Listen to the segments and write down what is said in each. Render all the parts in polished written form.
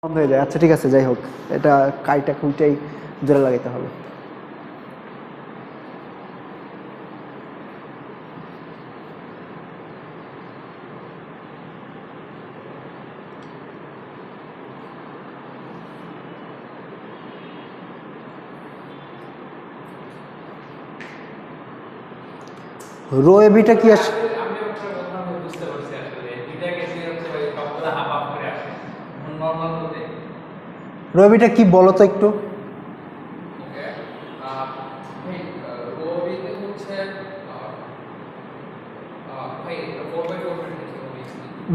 বন্ধ হয়ে যায়। আচ্ছা ঠিক আছে, যাই হোক, এটা কাইটা কুইটাই জোরে লাগাইতে হবে। রো এবিটা কি আসে? রো এবিটা কি বলো তো একটু।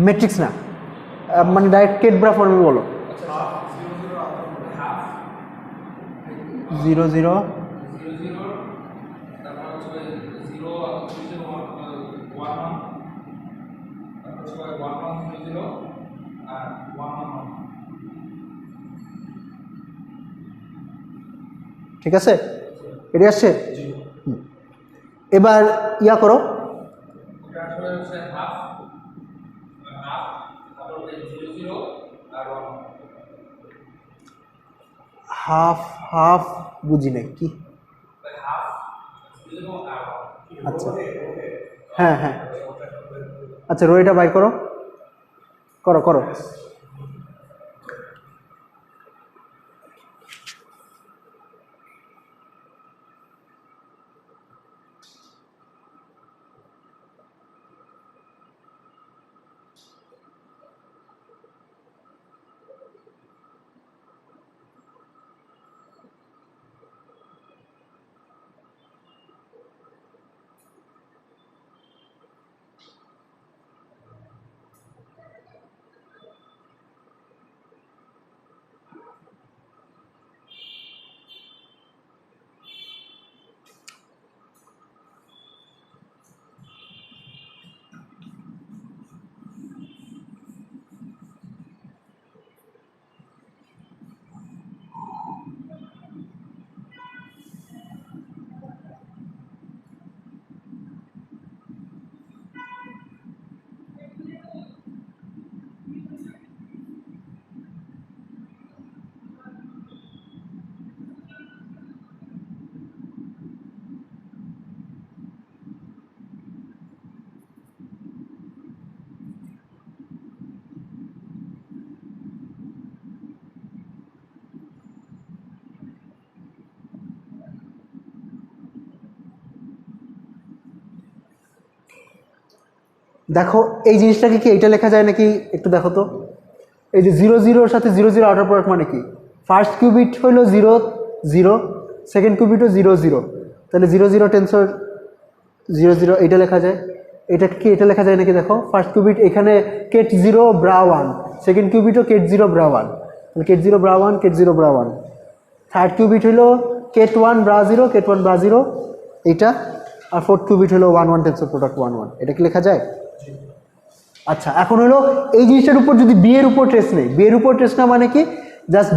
ম্যাট্রিক্স না, মানে ডাইরেক্ট কেটব্রা ফর্মে বলো। 0 0 ঠিক আছে, এটা আসছে। এবার ইয়া করো, হাফ হাফ বুঝি নাই কি। আচ্ছা হ্যাঁ হ্যাঁ, আচ্ছা রোটা বাই করো, করো করো। দেখো এই জিনিসটাকে কি এইটা লেখা যায় নাকি একটু দেখো তো। এই যে 0 0 সাথে 0 0 আউটার প্রোডাক্ট মানে কি? ফার্স্ট কিউবিট হলো 0 0, সেকেন্ড কিউবিটও 0 0, তাহলে 0 0 টেন্সর 0 0 এইটা লেখা যায়। এটা কি এটা লেখা যায় নাকি দেখো, ফার্স্ট কিউবিট এখানে কেট 0 ব্রা 1, সেকেন্ড কিউবিটও কেট 0 ব্রা 1, তাহলে ket 0 bra 1 ket 0 bra 1। Third qubit হলো কেট 1 ব্রা 0 কেট 1 ব্রা 0 এইটা, আর ফোর্থ কিউবিট হলো 1 1 টেন্সর প্রোডাক্ট 1 1। এটা কি লেখা যায়? আচ্ছা এখন হলো এই জিনিসটার উপর যদি বি এর উপর ট্রেস নেই, বি এর উপর ট্রেস না মানে কি, জাস্ট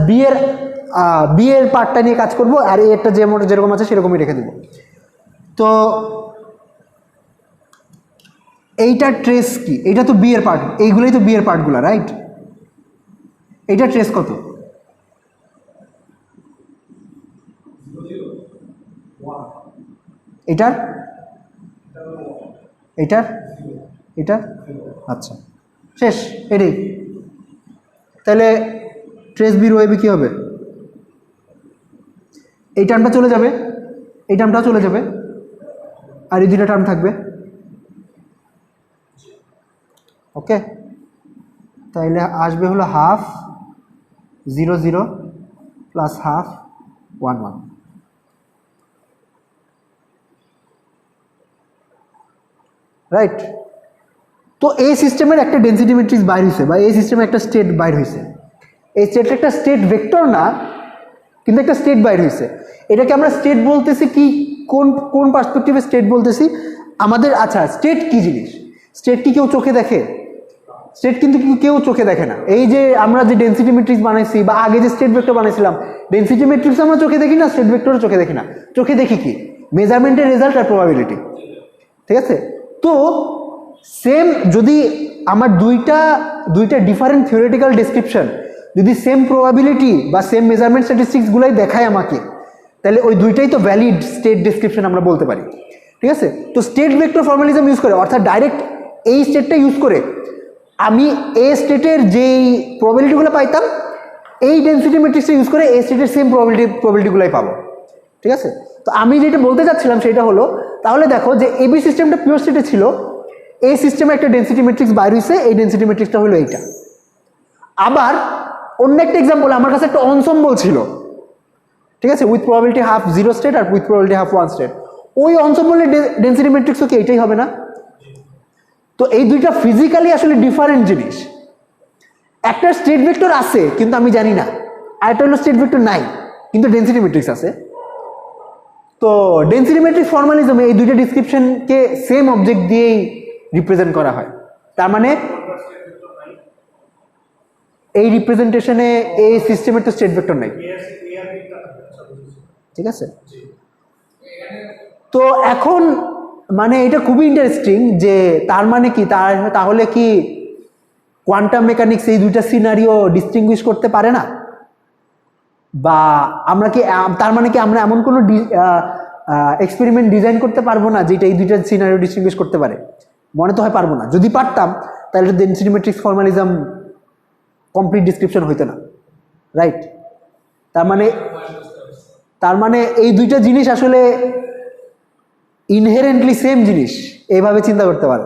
বি এর পার্টটা নিয়ে কাজ করব, আর এরটা যেরকম আছে সেরকমই রেখে দেব। তো এইটার ট্রেস কি? এইটা তো বি এর পার্ট, এইগুলোই তো বি এর পার্টগুলো, রাইট? এইটা ট্রেস কত? এটার এটার এটার আচ্ছা শেষ, এটাই। তাহলে ট্রেস বি রো এবি কী হবে? এই টার্মটা চলে যাবে, এই টার্মটাও চলে যাবে, আর এই দুটা টার্ম থাকবে। ওকে, তাইলে আসবে হলো হাফ 0 0 প্লাস হাফ 1 1। রাইট? তো এই সিস্টেমের একটা ডেন্সিটি ম্যাট্রিক্স বাইর হয়েছে, বা এই সিস্টেমের একটা স্টেট বাইর হয়েছে। এই স্টেটটা একটা স্টেট ভেক্টর না, কিন্তু একটা স্টেট বাইর হয়েছে। এটাকে আমরা স্টেট বলতেছি কি, কোন কোন পার্সপেক্টিভে স্টেট বলতেছি আমাদের? আচ্ছা স্টেট কি জিনিস? স্টেট কি কেউ চোখে দেখে? স্টেট কিন্তু কেউ চোখে দেখে না। এই যে আমরা যে ডেন্সিটি ম্যাট্রিক্স বানাইছি, বা আগে যে স্টেট ভেক্টর বানাইছিলাম, ডেন্সিটি ম্যাট্রিক্স আমরা চোখে দেখি না, স্টেট ভেক্টরও চোখে দেখি না। চোখে দেখি কি? মেজারমেন্টের রেজাল্ট আর প্রবাবিলিটি। ঠিক আছে? তো সেম যদি আমার দুইটা ডিফারেন্ট থিওরিটিক্যাল ডেসক্রিপশন যদি সেম প্রবাবিলিটি বা সেম মেজারমেন্ট স্ট্যাটিস্টিক্সগুলোই দেখায় আমাকে, তাহলে ওই দুইটাই তো ভ্যালিড স্টেট ডেসক্রিপশন আমরা বলতে পারি। ঠিক আছে, তো স্টেট ভেক্টর ফর্মালিজম ইউজ করে, অর্থাৎ ডাইরেক্ট এই স্টেটটা ইউজ করে আমি এ স্টেটের যেই প্রবাবিলিটিগুলো পাইতাম এই ডেন্সিটি ম্যাট্রিক্সটা ইউজ করে এ স্টেটের সেম প্রবাবিলিটিগুলোই পাবো। ঠিক আছে, তো আমি যেটা বলতে চাচ্ছিলাম সেটা হলো, তাহলে দেখো যে এবি সিস্টেমটা পিওর স্টেটে ছিল, এই সিস্টেমে একটা ডেন্সিটি ম্যাট্রিক্স বাইর হয়েছে, এই ডেন্সিটি ম্যাট্রিক্সটা হলো এইটা। আবার অন্য একটা এক্সাম্পল, আমার কাছে একটা অনসম্বল ছিল, ঠিক আছে, উইথ প্রবাবিলিটি হাফ 0 স্টেট আর উইথ প্রবাবিলিটি হাফ 1 স্টেট, ওই অনসম্বলের ডেন্সিটি ম্যাট্রিক্সও কি এইটাই হবে না? তো এই দুইটা ফিজিক্যালি আসলে ডিফারেন্ট জিনিস। একটা স্টেট ভেক্টর আছে কিন্তু আমি জানি না, আর একটা হলো স্টেট ভেক্টর নাই কিন্তু ডেন্সিটি ম্যাট্রিক্স আছে। তো ডেন্সিটি ম্যাট্রিক্স ফর্মালিজমে এই দুইটা ডিসক্রিপশনকে সেম অবজেক্ট দিয়েই রিপ্রেজেন্ট করা হয়। তার মানে এই রিপ্রেজেন্টেশনে এই সিস্টেমের তো স্টেট ভেক্টর নাই। ঠিক আছে, তো এখন মানে এটা খুবই ইন্টারেস্টিং যে তার মানে কি, তাহলে কি কোয়ান্টাম মেকানিক্স এই দুইটা সিনারিও ডিস্টিংগুইশ করতে পারে না? বা আমরা কি, তার মানে কি আমরা এমন কোনো এক্সপেরিমেন্ট ডিজাইন করতে পারবো না যেটা এই দুইটা সিনারিও ডিস্টিংগুইশ করতে পারে? মনে তো হয় পারবো না। যদি পারতাম তাহলে density matrix formalism complete description হইতো না, রাইট? তার মানে এই দুইটা জিনিস আসলে ইনহেরেন্টলি সেম জিনিস, এইভাবে চিন্তা করতে পারো।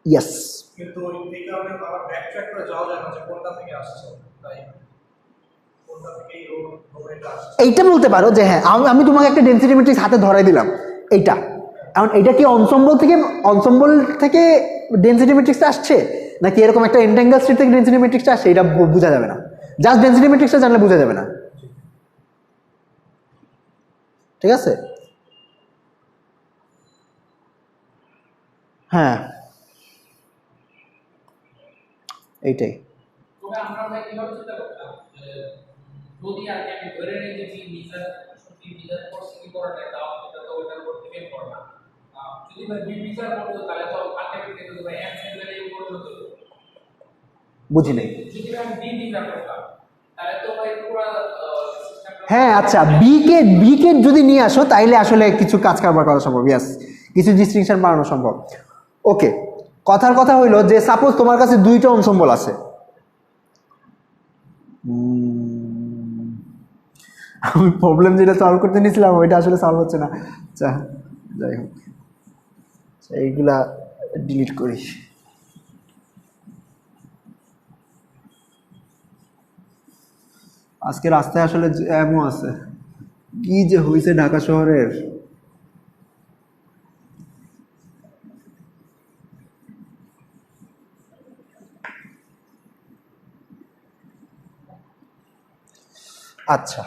ইয়েস, কিন্তু এই কারণে আবার ব্যাকট্র্যাক করে যাওয়া যায় না যে কোনটা থেকে আসছে, তাই কোনটা থেকে এই রোটা আসছে এইটা বলতে পারো যে হ্যাঁ আমি তোমাকে একটা ডেন্সিটি ম্যাট্রিক্স হাতে ধরাই দিলাম, এইটা এখন এটা কি অনসম্বল থেকে ডেন্সিটি ম্যাট্রিক্সটা আসছে নাকি এরকম একটা এন্টাঙ্গেল স্টেট থেকে ডেন্সিটি ম্যাট্রিক্সটা আসছে, এটা বোঝা যাবে না। জাস্ট ডেন্সিটি ম্যাট্রিক্সটা জানলে বোঝা যাবে না। ঠিক আছে, হ্যাঁ এইটাই। বুঝি নাই। হ্যাঁ আচ্ছা, বি কে যদি নিয়ে আসো তাইলে আসলে কিছু কাজ কারবার করা সম্ভব, ইয়াস, কিছু ডিস্টিংশন বানানো সম্ভব। ওকে, কথার কথা হইলো যে সাপোজ তোমার কাছে দুইটা অনসম্বল আছে, আমি প্রবলেম যেটা সলভ করতে নিয়েছিলাম ওইটা আসলে সলভ হচ্ছে না। আচ্ছা যাই হোক, এইগুলা ডিলিট করি। আজকে রাস্তায় আসলে জ্যামও আছে, কি যে হয়েছে ঢাকা শহরের। আচ্ছা,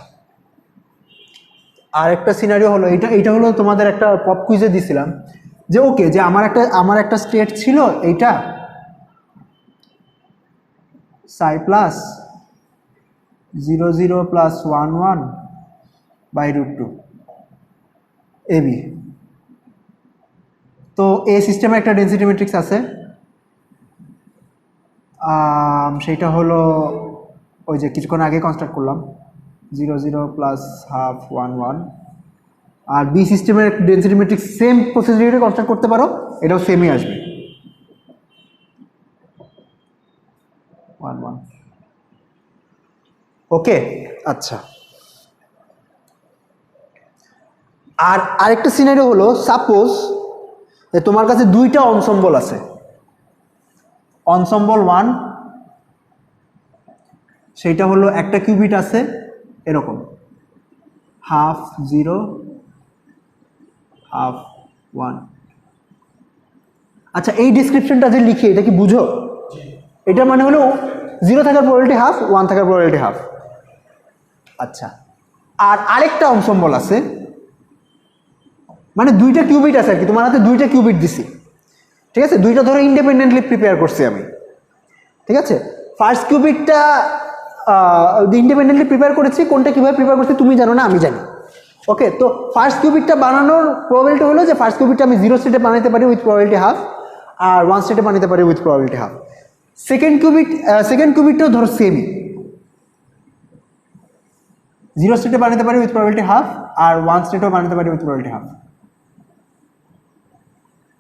আর একটা সিনারিও হলো এইটা হলো তোমাদের একটা পপ কুইজে দিছিলাম যে ওকে, যে আমার একটা স্টেট ছিল এইটা সাই প্লাস 0 0 প্লাস 1 1 বাই √2 এবি। তো এই সিস্টেমে একটা ডেন্সিটি ম্যাট্রিক্স আছে, সেইটা হলো ওই যে কিছুক্ষণ আগে কনস্ট্রাক্ট করলাম 0 0 প্লাস হাফ 1 1। আর বি সিস্টেমের ডেন্সিটি ম্যাট্রিক্স সেম প্রসিডিউরে কনস্ট্রাক্ট করতে পারো, এটাও সেমই আসবে 1 1। ওকে আচ্ছা, আর আরেকটা সিনারিও হলো সাপোজ যে তোমার কাছে দুইটা অনসম্বল আছে, অনসম্বল 1 সেইটা হলো একটা কিউবিট আছে এরকম হাফ 0 হাফ 1। আচ্ছা, এই ডিসক্রিপশনটা যে লিখি এটা কি বুঝো? এটা মানে হলো 0 থাকার প্রবাবিলিটি হাফ, 1 থাকার প্রবাবিলিটি হাফ। আচ্ছা, আর আরেকটা অনসম্বল আছে, মানে দুইটা কিউবিট আছে আর কি, তোমার হাতে দুইটা কিউবিট দিছি, ঠিক আছে, দুইটা ধরো ইন্ডিপেন্ডেন্টলি প্রিপেয়ার করছি আমি। ঠিক আছে, ফার্স্ট কিউবিটটা ইন্ডিপেন্ডেন্টলি প্রিপেয়ার করেছি, কোনটা কীভাবে প্রিপেয়ার করছি তুমি জানো না, আমি জানি। ওকে, তো ফার্স্ট কিউবিটটা বানানোর প্রবাবিলিটি হলো যে ফার্স্ট কিউবিটটা আমি 0 স্টেটে বানাতে পারি উইথ প্রবাবিলিটি হাফ, আর 1 স্টেটে বানাতে পারি উইথ প্রবাবিলিটি হাফ। সেকেন্ড কিউবিটটাও ধরো সেমই, 0 স্টেটে বানাতে পারি উইথ প্রবাবিলিটি হাফ, আর 1 স্টেটেও বানাতে পারি উইথ প্রবাবিলিটি হাফ।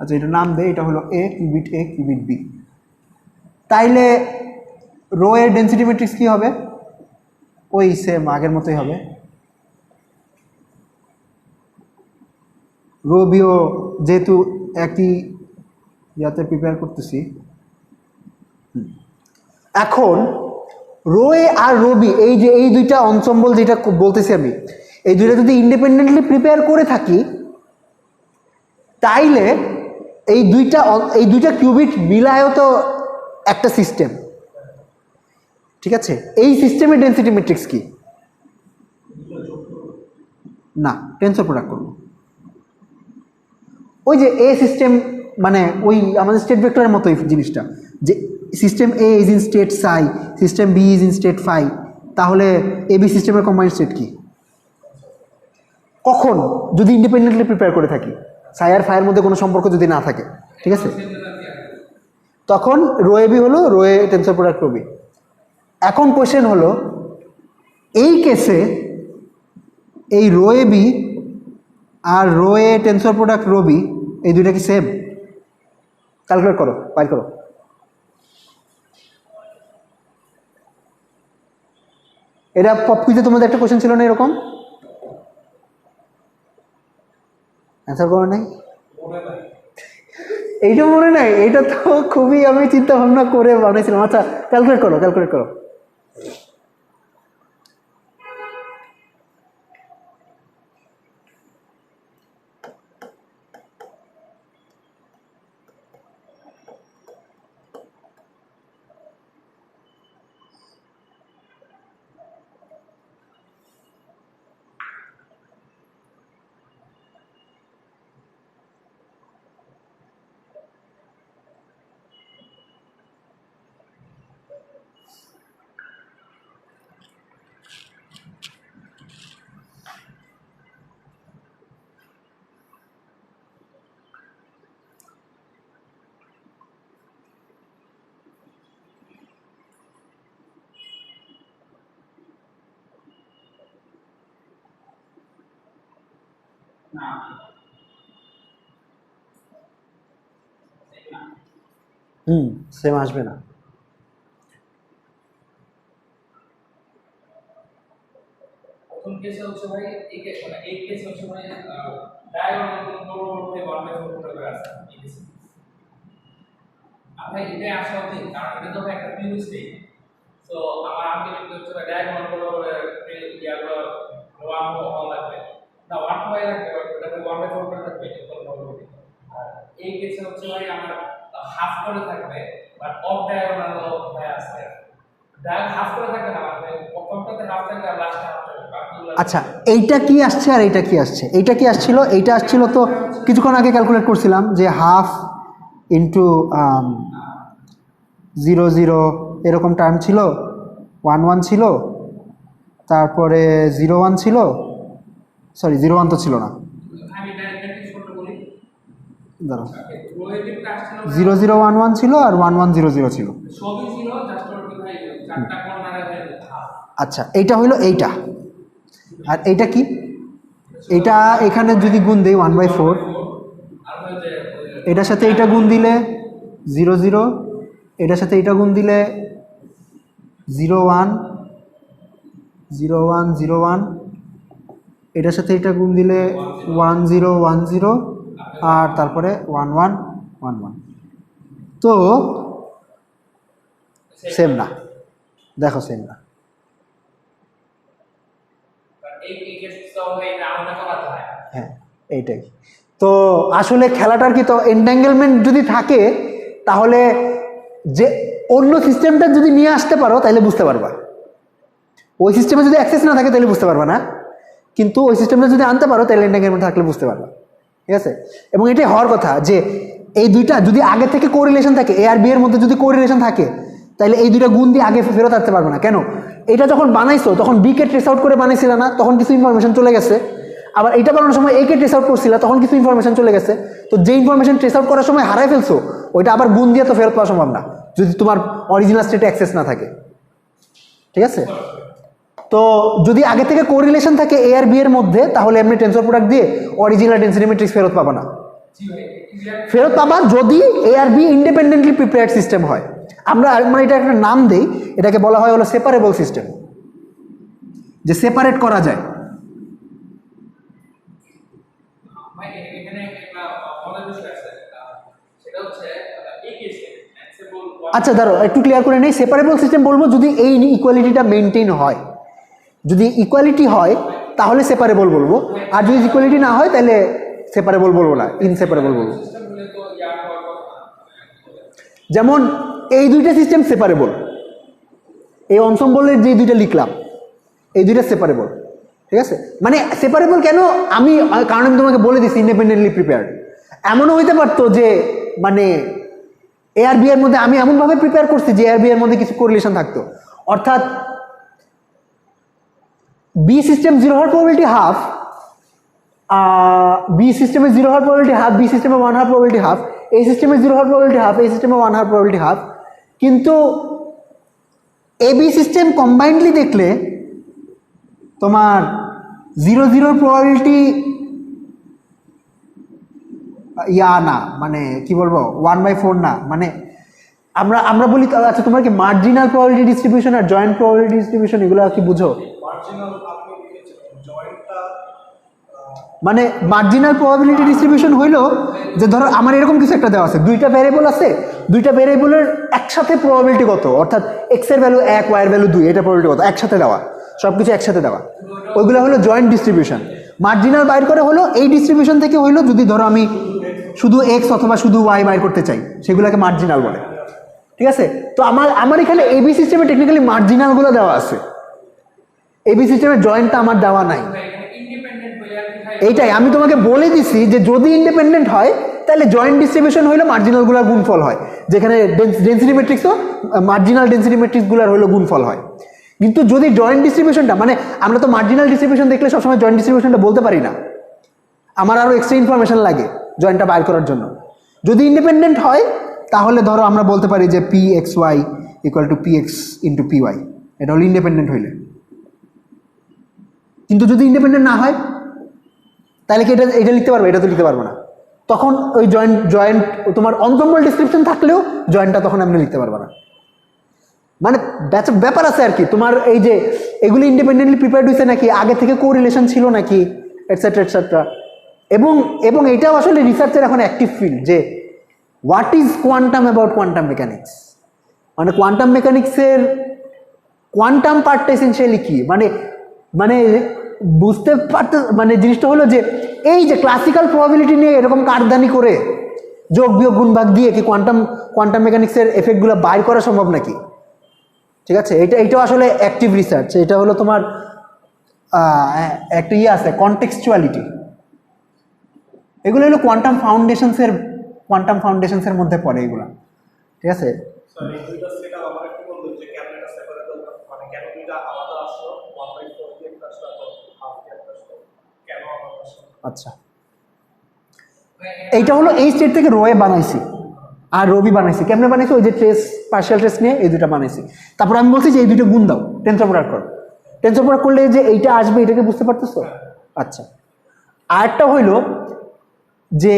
আচ্ছা, এটা নাম দেয়, এটা হলো এ কিউবিট বি। তাইলে রো এর ডেন্সিটি ম্যাট্রিক্স কি হবে? ওই সেম আগের মতোই হবে, রো বিও যেহেতু একই ইয়াতে প্রিপেয়ার করতেছি। এখন রো এ আর রো বি, এই যে এই দুইটা অনসম্বল যেটা বলতেছি আমি, এই দুইটা যদি ইন্ডিপেন্ডেন্টলি প্রিপেয়ার করে থাকি তাইলে এই দুইটা কিউবিট মিলায়ও তো একটা সিস্টেম, ঠিক আছে? এই সিস্টেমের ডেন্সিটি ম্যাট্রিক্স কি? না, টেন্সর প্রোডাক্ট করবো। ওই যে এ সিস্টেম, মানে ওই আমাদের স্টেট ভেক্টরের মতো এই জিনিসটা, যে system A is in state psi, system B is in state phi, তাহলে এ বি সিস্টেমের কম্বাইন্ড স্টেট কি? কখন? যদি ইন্ডিপেন্ডেন্টলি প্রিপেয়ার করে থাকি, সাই আর ফাইয়ের মধ্যে কোনো সম্পর্ক যদি না থাকে, ঠিক আছে, তখন রো এ বি হলো রো এ টেন্সর প্রোডাক্ট রো বি। এখন কোয়েশ্চেন হলো, এই কেসে এই rho A B R rho A tensor product rho B এই দুইটা কি সেম? ক্যালকুলেট করো, বাইর করো। এটা পপ কুইজে তোমাদের একটা কোয়েশ্চেন ছিল না এরকম? অ্যান্সার করো নাই? এইটা মনে নাই? এইটা তো খুবই আমি চিন্তা ভাবনা করে বানাইছিলাম। আচ্ছা, ক্যালকুলেট করো, ক্যালকুলেট করো। সেম আসবে না। প্রথম কেসে হচ্ছে ভাই এই কেসে হচ্ছে ভাই ডায়াগোনাল কোন বড় বড় 1/4 করে আছে এই কেসে। আপনি এটা আসা উচিত, কারণ এটা তো একটা পিউ স্টেট। সো আমার আগে কিন্তু হচ্ছে ডায়াগোনাল কোন করে ইয়াগুলো ওয়ান হল লাগবে না, ওয়ান হয়ে রাখবে, এটা 1/4 করে থাকবে কোন বড়। আর এই কেসে হচ্ছে ভাই আমার হাফ করে থাকবে, বাট অফ ডায়াগোনাল হয়ে আসছে। হাফ করে থাকবে না, মানে প্রথমটাতে হাফ থাকবে আর লাস্টে হাফ থাকবে। আচ্ছা, এইটা কি আসছে আর এইটা কি আসছে? এইটা কি আসছিল? এইটা আসছিল তো কিছুক্ষণ আগে ক্যালকুলেট করছিলাম যে হাফ ইন্টু 0 0 এরকম টার্ম ছিল, 1 1 ছিল, তারপরে 0 1 ছিল, সরি 0 1 তো ছিল না, আমি ডাইরেক্টলি ছোট বলি, দাঁড়াও, রোয়েবিটটা আসছিল 0 0 1 1 ছিল আর 1 1 0 0 ছিল। সবই ছিল, জাস্ট ওর ভাই চারটা কর্নারে হাফ। আচ্ছা, এইটা হইলো এইটা, আর এইটা কি? এইটা এখানে যদি গুণ দেই 1/4, আর হচ্ছে এটার সাথে এইটা গুণ দিলে 0 0, এটার সাথে এইটা গুণ দিলে 0 1 0 1 0 1, এটার সাথে এইটা গুণ দিলে 1 0 1 0, আর তারপরে 1 1 1 1। তো সেম না, দেখো সেম না। এই কেস তো ভাই রাউন্ডে করাতে হয়। হ্যাঁ, এইটাই তো আসলে খেলাটার কি, তো এন্ট্যাঙ্গেলমেন্ট যদি থাকে তাহলে যে অন্য সিস্টেমটা যদি নিয়ে আসতে পারো তাহলে বুঝতে পারবা, ওই সিস্টেমে যদি অ্যাক্সেস না থাকে তাহলে বুঝতে পারবা না, কিন্তু ওই সিস্টেমটা যদি আনতে পারো তাহলে এন্ট্যাঙ্গেলমেন্ট থাকলে বুঝতে পারবা, ঠিক আছে? এবং এটাই হওয়ার কথা যে এই দুইটা যদি আগে থেকে কোরিলেশন থাকে, এ আর বি এর মধ্যে যদি কোরিলেশন থাকে তাহলে এই দুইটা গুণ দিয়ে আগে ফেরত আসতে পারবে না। কেন? এটা যখন বানাইছো তখন বি কে ট্রেস আউট করে বানাইছিল না, তখন কিছু ইনফরমেশন চলে গেছে, আবার এটা বানানোর সময় একে ট্রেস আউট করছিল, তখন কিছু ইনফরমেশন চলে গেছে, তো যে ইনফরমেশন ট্রেস আউট করার সময় হারাই ফেলছো ওইটা আবার গুণ দিয়ে তো ফেরত পাওয়া সম্ভব না যদি তোমার অরিজিনাল স্টেটে অ্যাক্সেস না থাকে। ঠিক আছে, তো যদি আগে থেকে কোরিলেশন থাকে এ আর বি এর মধ্যে, তাহলে এমনি টেনসর প্রোডাক্ট দিয়ে অরিজিনাল ডেনসিটি ম্যাট্রিক্স ফেরত পাবা না। ফেরত পাবা যদি এ আর বি ইন্ডিপেন্ডেন্টলি প্রিপেয়ার্ড সিস্টেম হয়। আমরা মানে এটা একটা নাম দেই, এটাকে বলা হয় হলো সেপারেবল সিস্টেম, যে সেপারেট করা যায়। ভাই এখানে একটা মজার বিষয় আছে, সেটা হচ্ছে এই কেসে অ্যাকসেপ্টেবল। আচ্ছা ধরো একটু ক্লিয়ার করে নেই, সেপারেবল সিস্টেম বলবো যদি এই ইকুয়ালিটিটা মেনটেন হয়। যদি ইকুয়ালিটি হয় তাহলে সেপারেবল বলবো, আর যদি ইকুয়ালিটি না হয় তাহলে সেপারেবল বলবো না, ইনসেপারেবল বলবো। সিস্টেম হলে তো ইয়া হওয়ার কথা না। যেমন এই দুইটা সিস্টেম সেপারেবল, এই অনসম্বলের যে দুইটা লিখলাম এই দুইটা সেপারেবল। ঠিক আছে, মানে সেপারেবল কেন আমি, কারণ আমি তোমাকে বলে দিচ্ছি ইন্ডিপেন্ডেন্টলি প্রিপেয়ার্ড। এমনও হইতে পারতো যে মানে এ আর বি এর মধ্যে আমি এমনভাবে প্রিপেয়ার করছি যে এ আর বি এর মধ্যে কিছু কোরিলেশন থাকতো, অর্থাৎ বি সিস্টেম জিরো হওয়ার প্রবাবিলিটি হাফ, বি সিস্টেমে জিরো হওয়ার প্রবাবিলিটি হাফ, বি সিস্টেমে 1 হাফ প্রবাবিলিটি হাফ, এই সিস্টেমে জিরো হওয়ার প্রবাবিলিটি হাফ, এই সিস্টেমে 1 হাফ প্রবাবিলিটি হাফ। কিন্তু এ বি সিস্টেম কম্বাইন্ডলি দেখলে তোমার 0 0 প্রবাবিলিটি ইয়া না, মানে কি বলবো 1/4 না, মানে আমরা আমরা বলি আচ্ছা তোমার কি মার্জিনাল প্রবাবিলিটি ডিস্ট্রিবিউশন আর জয়েন্ট প্রবাবিলিটি ডিস্ট্রিবিউশন এগুলো কি বুঝো? মার্জিনাল আপনি লিখেছেন জয়েন্টটা মানে মার্জিনাল প্রবাবিলিটি ডিস্ট্রিবিউশন হইলো যে ধরো আমার এরকম কিছু একটা দেওয়া আছে, দুইটা ভ্যারিয়েবল আছে, দুইটা ভ্যারিয়েবলের একসাথে প্রবাবিলিটি কত, অর্থাৎ এক্স এর ভ্যালু 1 ওয়াই এর ভ্যালু 2, এটা প্রবাবিলিটি কত একসাথে দেওয়া, সব কিছু একসাথে দেওয়া, ওইগুলো হলো জয়েন্ট ডিস্ট্রিবিউশন। মার্জিনাল বাইর করে হলো এই ডিস্ট্রিবিউশন থেকে হইলো যদি ধরো আমি শুধু এক্স অথবা শুধু ওয়াই বাইর করতে চাই, সেগুলোকে মার্জিনাল বলে। ঠিক আছে, তো আমার এখানে এবি সিস্টেমে টেকনিক্যালি মার্জিনালগুলো দেওয়া আছে, এবি সিস্টেমের জয়েন্টটা আমার দেওয়া নাই। এখানে ইন্ডিপেন্ডেন্ট হয়ে আর কি ভাই, এইটাই আমি তোমাকে বলে দিছি যে যদি ইন্ডিপেন্ডেন্ট হয় তাহলে জয়েন্ট ডিস্ট্রিবিউশন হইলো মার্জিনালগুলোর গুণফল হয়, যেখানে ডেন্সিটি ম্যাট্রিক্সও মার্জিনাল ডেন্সিটি ম্যাট্রিক্সগুলোর হইলো গুণফল হয়। কিন্তু যদি জয়েন্ট ডিস্ট্রিবিউশনটা, মানে আমরা তো মার্জিনাল ডিস্ট্রিবিউশন দেখলে সবসময় জয়েন্ট ডিস্ট্রিবিউশনটা বলতে পারি না, আমার আরও এক্সট্রা ইনফরমেশন লাগে জয়েন্টটা বাইর করার জন্য। যদি ইন্ডিপেন্ডেন্ট হয় তাহলে ধরো আমরা বলতে পারি যে P X Y equal to P X into P Y, এটা হলো ইন্ডিপেন্ডেন্ট হইলে। কিন্তু যদি ইন্ডিপেন্ডেন্ট না হয় তাহলে কি এটা লিখতে পারবে? এটা তো লিখতে পারবো না, তখন ওই জয়েন্ট তোমার অনসম্বল ডিসক্রিপশন থাকলেও জয়েন্টটা তখন আপনি লিখতে পারবে না। মানে ব্যাপার আছে আর কি, তোমার এই যে এগুলি ইন্ডিপেন্ডেন্টলি প্রিপেয়ার্ড হয়েছে নাকি, আগে থেকে কোরিলেশন ছিল নাকি, এটসেট্রা এটসেট্রা। এবং এটাও আসলে রিসার্চের এখন অ্যাক্টিভ ফিল্ড, যে what is quantum about quantum mechanics, মানে কোয়ান্টাম মেকানিক্সের কোয়ান্টাম পার্টটা এসেনশিয়ালি কি, মানে মানে বুঝতে পারতে, মানে জিনিসটা হলো যে এই যে ক্লাসিক্যাল প্রবাবিলিটি নিয়ে এরকম কারদানি করে যোগ বিয়োগ গুণ ভাগ দিয়ে কি কোয়ান্টাম মেকানিক্সের এফেক্টগুলো বাইর করা সম্ভব নাকি। ঠিক আছে, এইটাও আসলে অ্যাক্টিভ রিসার্চ, এটা হলো তোমার একটা ইয়ে আছে কনটেক্সচুয়ালিটি, এগুলো হলো কোয়ান্টাম ফাউন্ডেশনসের মধ্যে পড়ে এগুলো। ঠিক আছে, স্যার এই দুইটা সেটআপ আমার একটু বলবেন যে কেন এটা সেপারেবল, মানে কেন দুইটা আলাদা আসলো 1/4 দিয়ে একটা আসলো হাফ দিয়ে একটা আসলো, কেন আলাদা আসলো? আচ্ছা এইটা হলো এই স্টেট থেকে রোয়ে বানাইছি আর রবি বানাইছি, কেমনে বানাইছি, ওই যে ট্রেস পার্শিয়াল ট্রেস নিয়ে এই দুটো বানাইছি, তারপর আমি বলছি যে এই দুটো গুণ দাও, টেন্সর প্রোডাক্ট করো, টেন্সর প্রোডাক্ট করলে যে এইটা আসবে এটাকে বুঝতে পারতেছো। আচ্ছা, আরেকটা হইলো যে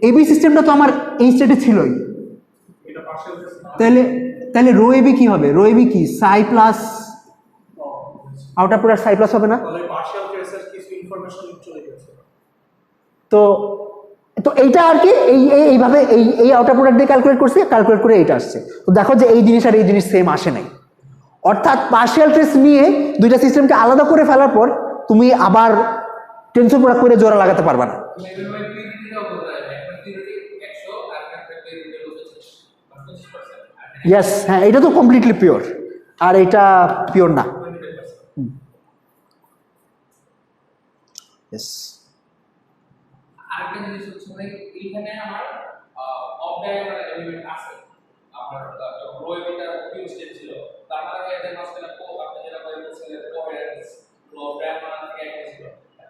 এবি সিস্টেমটা তো আমার এই স্টেটে ছিলই, এটা পার্শিয়াল টেস্ট না তাহলে রো এবি কি হবে, রো এবি কি সাই প্লাস আউটার প্রোডাক্ট সাই প্লাস হবে না, তাহলে পার্শিয়াল টেস্টের কিছু ইনফরমেশন চলে গেছে। তো তো এইটা আর কি এইভাবে এই আউটার প্রোডাক্ট দিয়ে ক্যালকুলেট করছি, ক্যালকুলেট করে এইটা আসছে। তো দেখো যে এই জিনিস আর এই জিনিস সেম আসে নাই, অর্থাৎ পার্শিয়াল ট্রেস নিয়ে দুইটা সিস্টেমকে আলাদা করে ফেলার পর তুমি আবার টেন্সর প্রোডাক্ট করে জোড়া লাগাতে পারবা না। এইভাবে পিরিয়ডিটাও বলতে পারে, একটা পিরিয়ডি 100 আর একটা পিরিয়ডি হলো 25%, ইয়েস, হ্যাঁ এটা তো কমপ্লিটলি পিওর, আর এইটা পিওর না। 25%। ইয়েস, আরেকটা জিনিস হচ্ছে ভাই, এইখানে আমার অফ ডায়াগোনাল এলিমেন্ট আছে, আমার রো এটা পিউ স্টেট ছিল, তার মানে এদের মাঝখানে আপনি যেটা বলছিলেন কোহেরেন্স, রো ডায়াগোনাল থেকে একটা ছিল,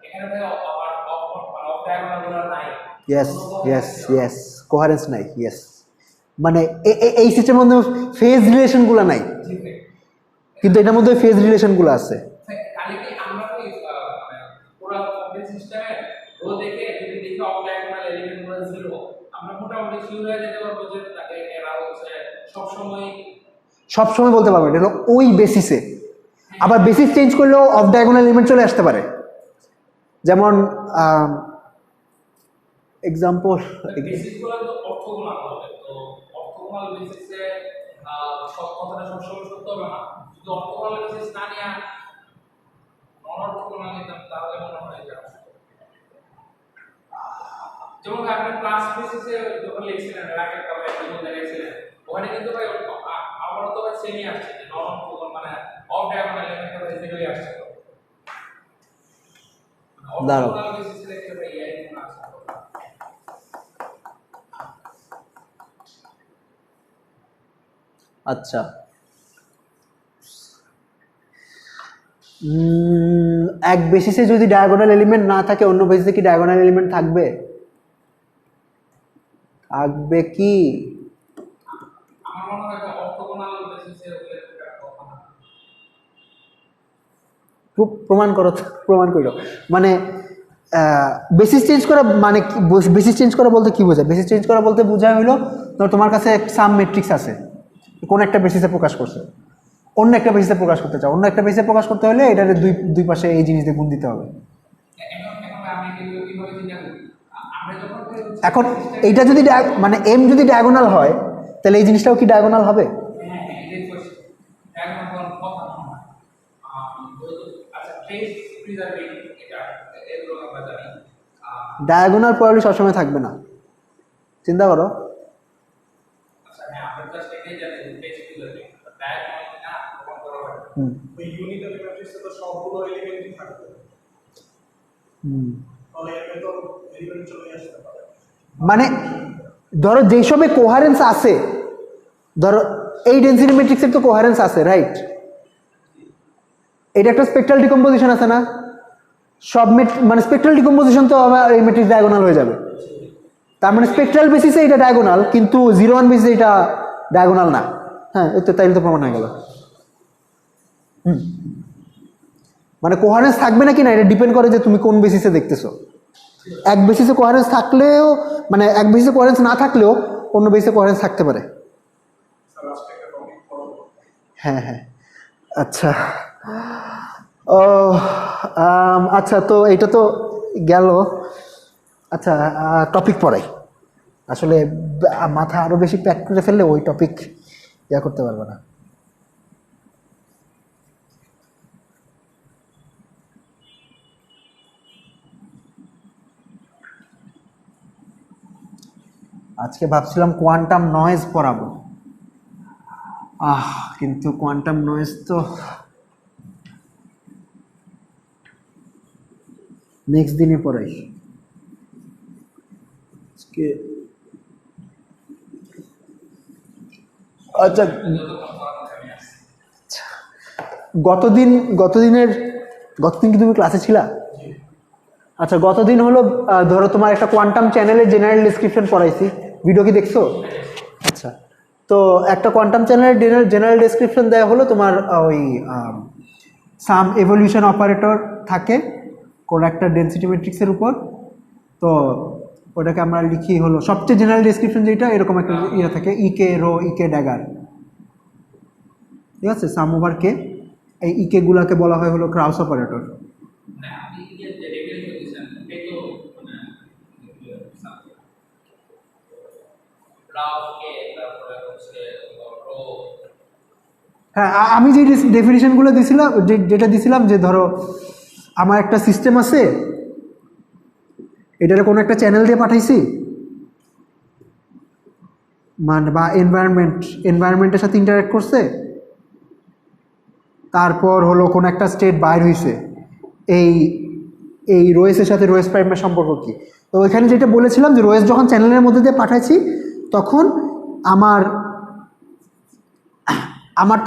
এখানে ভাই আবার ইয়েস ইয়েস ইয়েস কোহারেন্স নাই, ইয়েস। মানে এই সিস্টেমের মধ্যে ফেজ রিলেশনগুলো নাই, জি ভাই। কিন্তু এটার মধ্যে ফেজ রিলেশনগুলো আছে। খালি কি আমরা তো মানে পুরো কমপ্লিট সিস্টেমে রো দেখে যদি দেখি অফ ডায়াগোনাল এলিমেন্ট গুলো জিরো, আমরা মোটামুটি শিওর হয়ে যেতে পারবো যে তাকে এরা হচ্ছে সবসময়। সবসময় বলতে পারবো এটা হলো ওই বেসিসে, আবার বেসিস চেঞ্জ করলেও অফ ডায়াগোনাল এলিমেন্ট চলে আসতে পারে। যেমন এক্সাম্পল, বেসিস গুলো তো অর্থগোনাল হবে, তো অর্থগোনাল বেসিসে সব কথাটা সবসময় সত্য হবে না। যদি অর্থগোনাল বেসিস না নিয়ে নন অর্থগোনাল নিতাম তাহলে মনে হয় যে যেমন আপনি ক্লাস বেসিসে যখন লিখছিলেন রাকেট বা যখন দেখাইছিলেন, ওখানে কিন্তু ভাই আমারও তো ভাই সেমই আসছে যে নন অর্থগোনাল মানে অফ ডায়াগোনাল এলিমেন্ট ভাই জিরোই আসছে। দাঁড়াও, অর্থগোনাল বেসিসে লিখতে ভাই এই না আসছে। আচ্ছা এক বেসিসে যদি ডায়াগোনাল এলিমেন্ট না থাকে, অন্য বেসিসে কি ডায়াগোনাল এলিমেন্ট থাকবে? থাকবে কি? আমার মনে হয় অর্থগোনাল বেসিসে কথা না। প্রমাণ করো, প্রমাণ করো। মানে বেসিস চেঞ্জ করা মানে বেসিস চেঞ্জ করা বলতে কি বোঝায়? বেসিস চেঞ্জ করা বলতে বোঝায় হলো ধর তোমার কাছে সাম ম্যাট্রিক্স আছে, কোন একটা বেসিসে প্রকাশ করছে, অন্য একটা বেসিসে প্রকাশ করতে চাও, অন্য একটা বেসিসে প্রকাশ করতে হলে এটার দুই পাশে এই জিনিস দিয়ে গুণ দিতে হবে। এখন এইটা যদি মানে এম যদি ডায়াগোনাল হয় তাহলে এই জিনিসটাও কি ডায়াগোনাল হবে? ডায়াগোনাল প্রবাবলি সবসময় থাকবে না, চিন্তা করো। ওই ইউনিটারি ম্যাট্রিক্সে তো সবগুলো এলিমেন্টই থাকবে, তাহলে এর তো এলিমেন্ট চলে আসতে পারে। মানে ধরো যেসবে কোহারেন্স আছে, ধরো এই ডেনসিটি ম্যাট্রিক্সের তো কোহারেন্স আছে, রাইট? এটা একটা স্পেকট্রাল ডিকম্পোজিশন আছে না? সব মানে স্পেকট্রাল ডিকম্পোজিশন তো আমার এই ম্যাট্রিক্স ডায়াগোনাল হয়ে যাবে। তার মানে স্পেকট্রাল বেসিসে এটা ডায়াগোনাল, কিন্তু 0-1 বেসিসে এটা ডায়াগোনাল না। হ্যাঁ, এই তো তাইলে তো প্রমাণ হয়ে গেল। মানে কোহারেন্স থাকবে নাকি না এটা ডিপেন্ড করে যে তুমি কোন বেসিসে দেখতেছো। এক বেসিসে কোহারেন্স থাকলেও, মানে এক বেসিসে কোহারেন্স না থাকলেও অন্য বেসিসে কোহারেন্স থাকতে পারে। হ্যাঁ হ্যাঁ, আচ্ছা। ও আচ্ছা, তো এইটা তো গেল। আচ্ছা, টপিক পড়াই। আসলে মাথা আরও বেশি প্যাক করে ফেললে ওই টপিক ইয়া করতে পারবে না। আজকে ভাবছিলাম কোয়ান্টাম নয়েজ পড়াবো, কিন্তু কোয়ান্টাম নয়েজ তো নেক্সট দিনই পড়াই। আজকে আচ্ছা, গতদিন কি তুমি ক্লাসে ছিলা? আচ্ছা, গতদিন হলো ধরো তোমার একটা কোয়ান্টাম চ্যানেলের জেনারেল ডেসক্রিপশন পড়াইছি, ভিডিও কি দেখছো? আচ্ছা, তো একটা কোয়ান্টাম চ্যানেলের জেনারেল ডেসক্রিপশন দেওয়া হলো তোমার ওই সাম এভলিউশন অপারেটর থাকে কোন একটা ডেনসিটি ম্যাট্রিক্সের উপর, তো ওটাকে আমরা লিখি হলো সবচেয়ে জেনারেল ডেসক্রিপশন যেটা এরকম একটা ইয়ে থাকে, ইকে রো ইকে ড্যাগার, ঠিক আছে? সাম ওভার কে, এই ইকে গুলাকে বলা হয় হলো ক্রাউস অপারেটর। হ্যাঁ, আমি যে ডেফিনিশনগুলো দিছিলাম, যেটা দিছিলাম যে ধরো আমার একটা সিস্টেম আছে, এটারে কোনো একটা চ্যানেল দিয়ে পাঠাইছি, মানে বা এনভায়রনমেন্টের সাথে ইন্টারেক্ট করছে, তারপর হলো কোনো একটা স্টেট বাইর হয়েছে, এই রোয়েসের সাথে রোয়েস প্রাইমের সম্পর্ক কী? তো ওইখানে যেটা বলেছিলাম যে রোয়েস যখন চ্যানেলের মধ্যে দিয়ে পাঠাইছি তখন আমার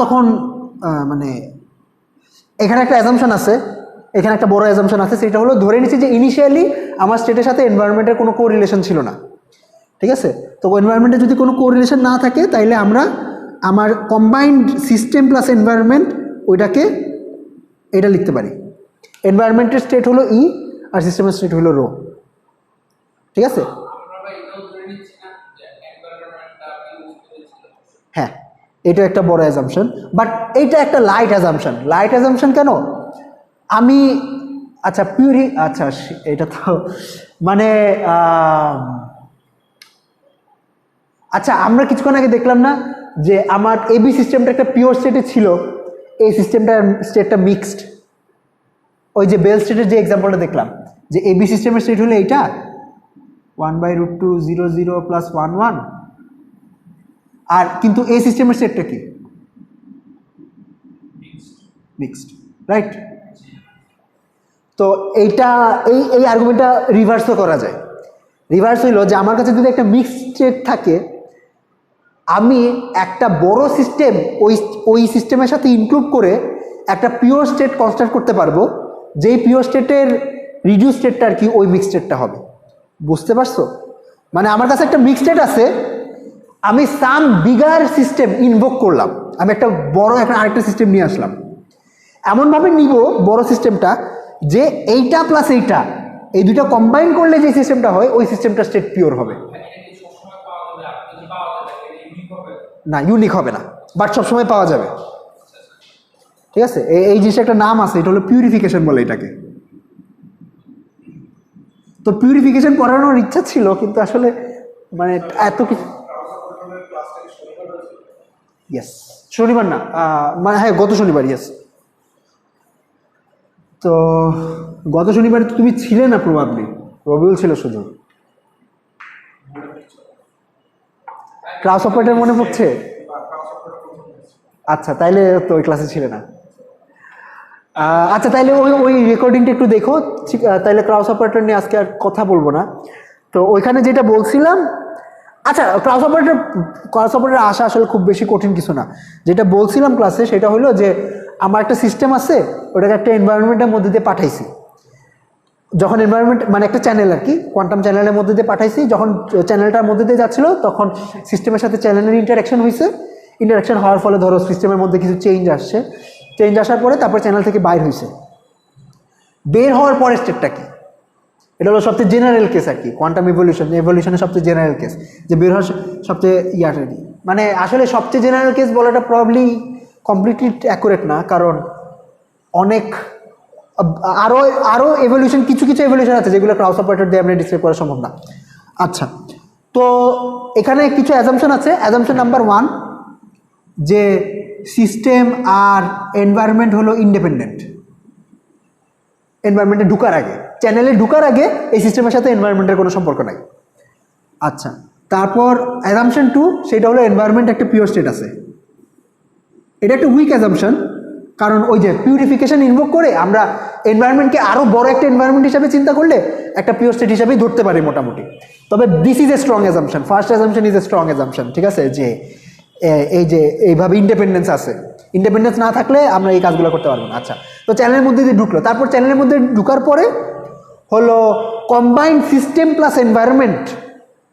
তখন মানে এখানে একটা অ্যাজাম্পশন আছে, এখানে একটা বড় অ্যাজাম্পশন আছে, সেটা হলো ধরে নিচ্ছি যে ইনিশিয়ালি আমার স্টেটের সাথে এনভায়রনমেন্টের কোনো কোরিলেশন ছিল না, ঠিক আছে। তো এনভায়রনমেন্টে যদি কোনো কোরিলেশন না থাকে তাইলে আমরা আমার কম্বাইন্ড সিস্টেম প্লাস এনভায়রনমেন্ট ওইটাকে এটা লিখতে পারি। এনভায়রনমেন্টের স্টেট হলো ই আর সিস্টেমের স্টেট হলো রো, ঠিক আছে। আমরা এটাও ধরে নিচ্ছি না যে এনভায়রনমেন্টটা পিওর স্টেটে ছিল। হ্যাঁ, এটা একটা বড় অ্যাজাম্পশন, বাট এইটা একটা লাইট অ্যাজাম্পশন। লাইট অ্যাজাম্পশন কেন? আমি আচ্ছা আচ্ছা এটা তো মানে আচ্ছা আমরা কিছুক্ষণ আগে দেখলাম না যে আমার এবি সিস্টেমটা একটা পিওর স্টেটে ছিল, এই সিস্টেমটার স্টেটটা মিক্সড। ওই যে বেল স্টেটের যে এক্সাম্পলটা দেখলাম যে এবি সিস্টেমের স্টেট হলো এইটা 1/√2 0 0 + 1 1, আর কিন্তু এই সিস্টেমের স্টেটটা কি মিক্সড, রাইট। তো এইটা এই আর্গুমেন্টটা রিভার্সও করা যায়। রিভার্স হইল যে আমার কাছে যদি একটা মিক্সড স্টেট থাকে, আমি একটা বড় সিস্টেম ওই সিস্টেমের সাথে ইনক্লুড করে একটা পিওর স্টেট কনস্ট্রাক্ট করতে পারবো, যেই পিওর স্টেটের রিডিউস স্টেটটা আর কি ওই মিক্সড স্টেটটা হবে। বুঝতে পারছো? মানে আমার কাছে একটা মিক্সড স্টেট আছে, আমি সাম বিগার সিস্টেম ইনভোক করলাম, আমি একটা বড় আরেকটা সিস্টেম নিয়ে আসলাম, এমনভাবে নিব বড় সিস্টেমটা যে এইটা প্লাস এইটা এই দুটো কম্বাইন করলে যে সিস্টেমটা হয় ওই সিস্টেমটা স্টেট পিওর হবে। না, ইউনিক হবে না, বাট সবসময় পাওয়া যাবে, ঠিক আছে। এই জিনিসটা একটা নাম আছে, এটা হলো পিউরিফিকেশন বলে এটাকে। তো পিউরিফিকেশন করানোর ইচ্ছা ছিল, কিন্তু আসলে মানে এত কিছু। ইয়েস, শনিবার না, মানে হ্যাঁ গত শনিবার, ইয়েস। তো গত শনিবারে তো তুমি ছিলে না, প্রবাবলি রবিউল ছিল শুধু। ক্লাস অপারেটর মনে পড়ছে? আচ্ছা, তাইলে তো ওই ক্লাসে ছিলে না। আচ্ছা, তাইলে ওই রেকর্ডিংটা একটু দেখো। তাইলে ক্লাস অপারেটর নিয়ে আজকে আর কথা বলবো না। তো ওইখানে যেটা বলছিলাম, আচ্ছা ক্লাস অপারেটর আসা আসলে খুব বেশি কঠিন কিছু না। যেটা বলছিলাম ক্লাসে সেটা হলো যে আমার একটা সিস্টেম আছে, ওটাকে একটা এনভায়রনমেন্টের মধ্যে দিয়ে পাঠাইছি। যখন এনভায়রনমেন্ট মানে একটা চ্যানেল আর কি, কোয়ান্টাম চ্যানেলের মধ্যে দিয়ে পাঠাইছি, যখন চ্যানেলটার মধ্যে দিয়ে যাচ্ছিলো তখন সিস্টেমের সাথে চ্যানেলের ইন্টারাকশন হয়েছে। ইন্টারাকশন হওয়ার ফলে ধরো সিস্টেমের মধ্যে কিছু চেঞ্জ আসছে, চেঞ্জ আসার পরে তারপর চ্যানেল থেকে বাইর হয়েছে। বের হওয়ার পরের স্টেপটা কি? এটা হলো সবচেয়ে জেনারেল কেস আর কি, কোয়ান্টাম এভলিউশনের সবচেয়ে জেনারেল কেস, যে বের হওয়ার সবচেয়ে ইয়ার আর কি। মানে আসলে সবচেয়ে জেনারেল কেস বলাটা প্রবলি কমপ্লিটলি অ্যাকুরেট না, কারণ অনেক আরও এভলিউশন কিছু এভলিউশন আছে যেগুলো ক্লাস অপারেটর দিয়ে আমরা ডিসক্রাইব করা সম্ভব না। আচ্ছা, তো এখানে কিছু অ্যাজাম্পশন আছে। অ্যাজাম্পশন নাম্বার 1, যে সিস্টেম আর এনভায়রনমেন্ট হলো ইন্ডিপেন্ডেন্ট। এনভায়রনমেন্টে ঢুকার আগে, চ্যানেলে ঢুকার আগে এই সিস্টেমের সাথে এনভায়রনমেন্টের কোনো সম্পর্ক নাই। আচ্ছা, তারপর অ্যাজাম্পশন 2, সেটা হলো এনভায়রনমেন্ট একটা পিওর স্টেট আছে। এটা একটা উইক অ্যাজাম্পশন, কারণ ওই যে পিউরিফিকেশন ইনভোক করে আমরা এনভায়রনমেন্টকে আরও বড় একটা এনভায়রনমেন্ট হিসাবে চিন্তা করলে একটা পিওর স্টেট হিসাবেই ধরতে পারি মোটামুটি। তবে this is a strong assumption, first assumption is a strong assumption, ঠিক আছে। যে এই যে এইভাবে ইন্ডিপেন্ডেন্স আছে, ইন্ডিপেন্ডেন্স না থাকলে আমরা এই কাজগুলো করতে পারবো না। আচ্ছা, তো চ্যানেলের মধ্যে দিয়ে ঢুকলো, তারপর চ্যানেলের মধ্যে ঢুকার পরে হলো কম্বাইন্ড সিস্টেম প্লাস এনভায়রনমেন্ট,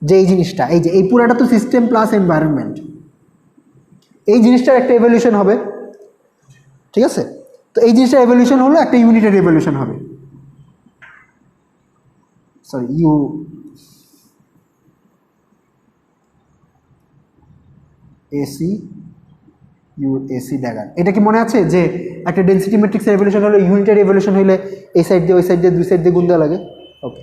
যে এই জিনিসটা, এই যে এই পুরাটা তো সিস্টেম প্লাস এনভায়রনমেন্ট, এই জিনিসটার একটা এভলিউশন হবে, ঠিক আছে। তো এই জিনিসটা এভলিউশন হলো একটা ইউনিটের এভলিউশন হবে, সরি এসি ড্যাগার। এটা কি মনে আছে যে একটা ডেন্সিটি ম্যাট্রিক্সের এভলিউশন হলো ইউনিটের এভলিউশন হইলে এই সাইড দিয়ে ওই সাইড দিয়ে দুই সাইড দিয়ে গুণ দেওয়া লাগে। ওকে,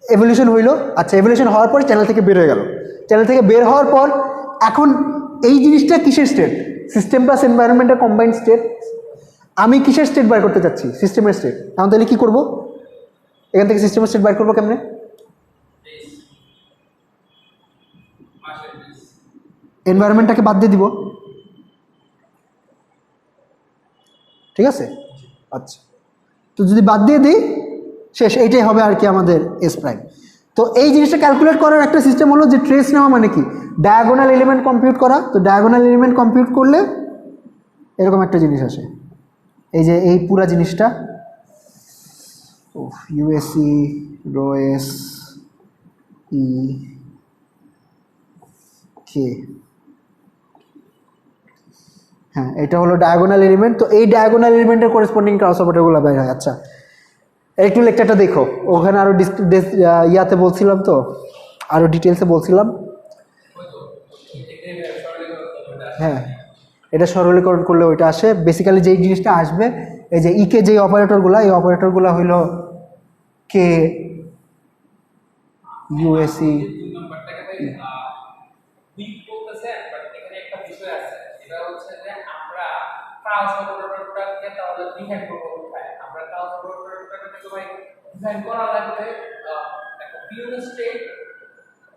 এভলিউশন হইলো। আচ্ছা, এভলিউশন হওয়ার পর চ্যানেল থেকে বের হয়ে গেল। চ্যানেল থেকে বের হওয়ার পর এখন এই জিনিসটা কিসের স্টেট? সিস্টেম প্লাস এনভায়রনমেন্টের কম্বাইন্ড স্টেট। আমি কিসের স্টেট বার করতে চাচ্ছি? সিস্টেমের স্টেট। এখন তাহলে কী করবো? এখান থেকে সিস্টেমের স্টেট বার করবো কেমনে? এনভায়রনমেন্টটাকে বাদ দিয়ে দিব, ঠিক আছে। আচ্ছা, তো যদি বাদ দিয়ে দিই শেষ, এইটাই হবে আর কি আমাদের এস প্রাইম। তো এই জিনিসটা ক্যালকুলেট করার একটা সিস্টেম হলো যে ট্রেস নেওয়া, মানে কি ডায়াগোনাল এলিমেন্ট কম্পিউট করা। তো ডায়াগোনাল এলিমেন্ট কম্পিউট করলে এরকম একটা জিনিস আসে, এই যে এই পুরা জিনিসটা ইউএসি রো এস ই কে, হ্যাঁ এটা হলো ডায়াগোনাল এলিমেন্ট। তো এই ডায়াগোনাল এলিমেন্টের করেসপন্ডিং ক্রস অপারেটরগুলো বের হয়। আচ্ছা একটু লেকচারটা দেখো, ওখানে আরও ইয়াতে বলছিলাম, তো আরও ডিটেলসে বলছিলাম। হ্যাঁ এটা সরলীকরণ করলে ওইটা আসে। বেসিক্যালি যেই জিনিসটা আসবে, এই যে ইকে যেই অপারেটরগুলো, এই অপারেটরগুলো হইল কে ইউএসি। দুই নম্বরটাকে ভাই উইক বলতেছে, বাট এখানে একটা বিষয় আছে, এটা হচ্ছে যে আমরা ক্রস অপারেটরটাকে তাহলে ডিফাইন করব কোথায়? আমরা ক্রস অপারেটরটাকে তো ভাই ডিফাইন করা লাগবে একটা পিওর স্টেট,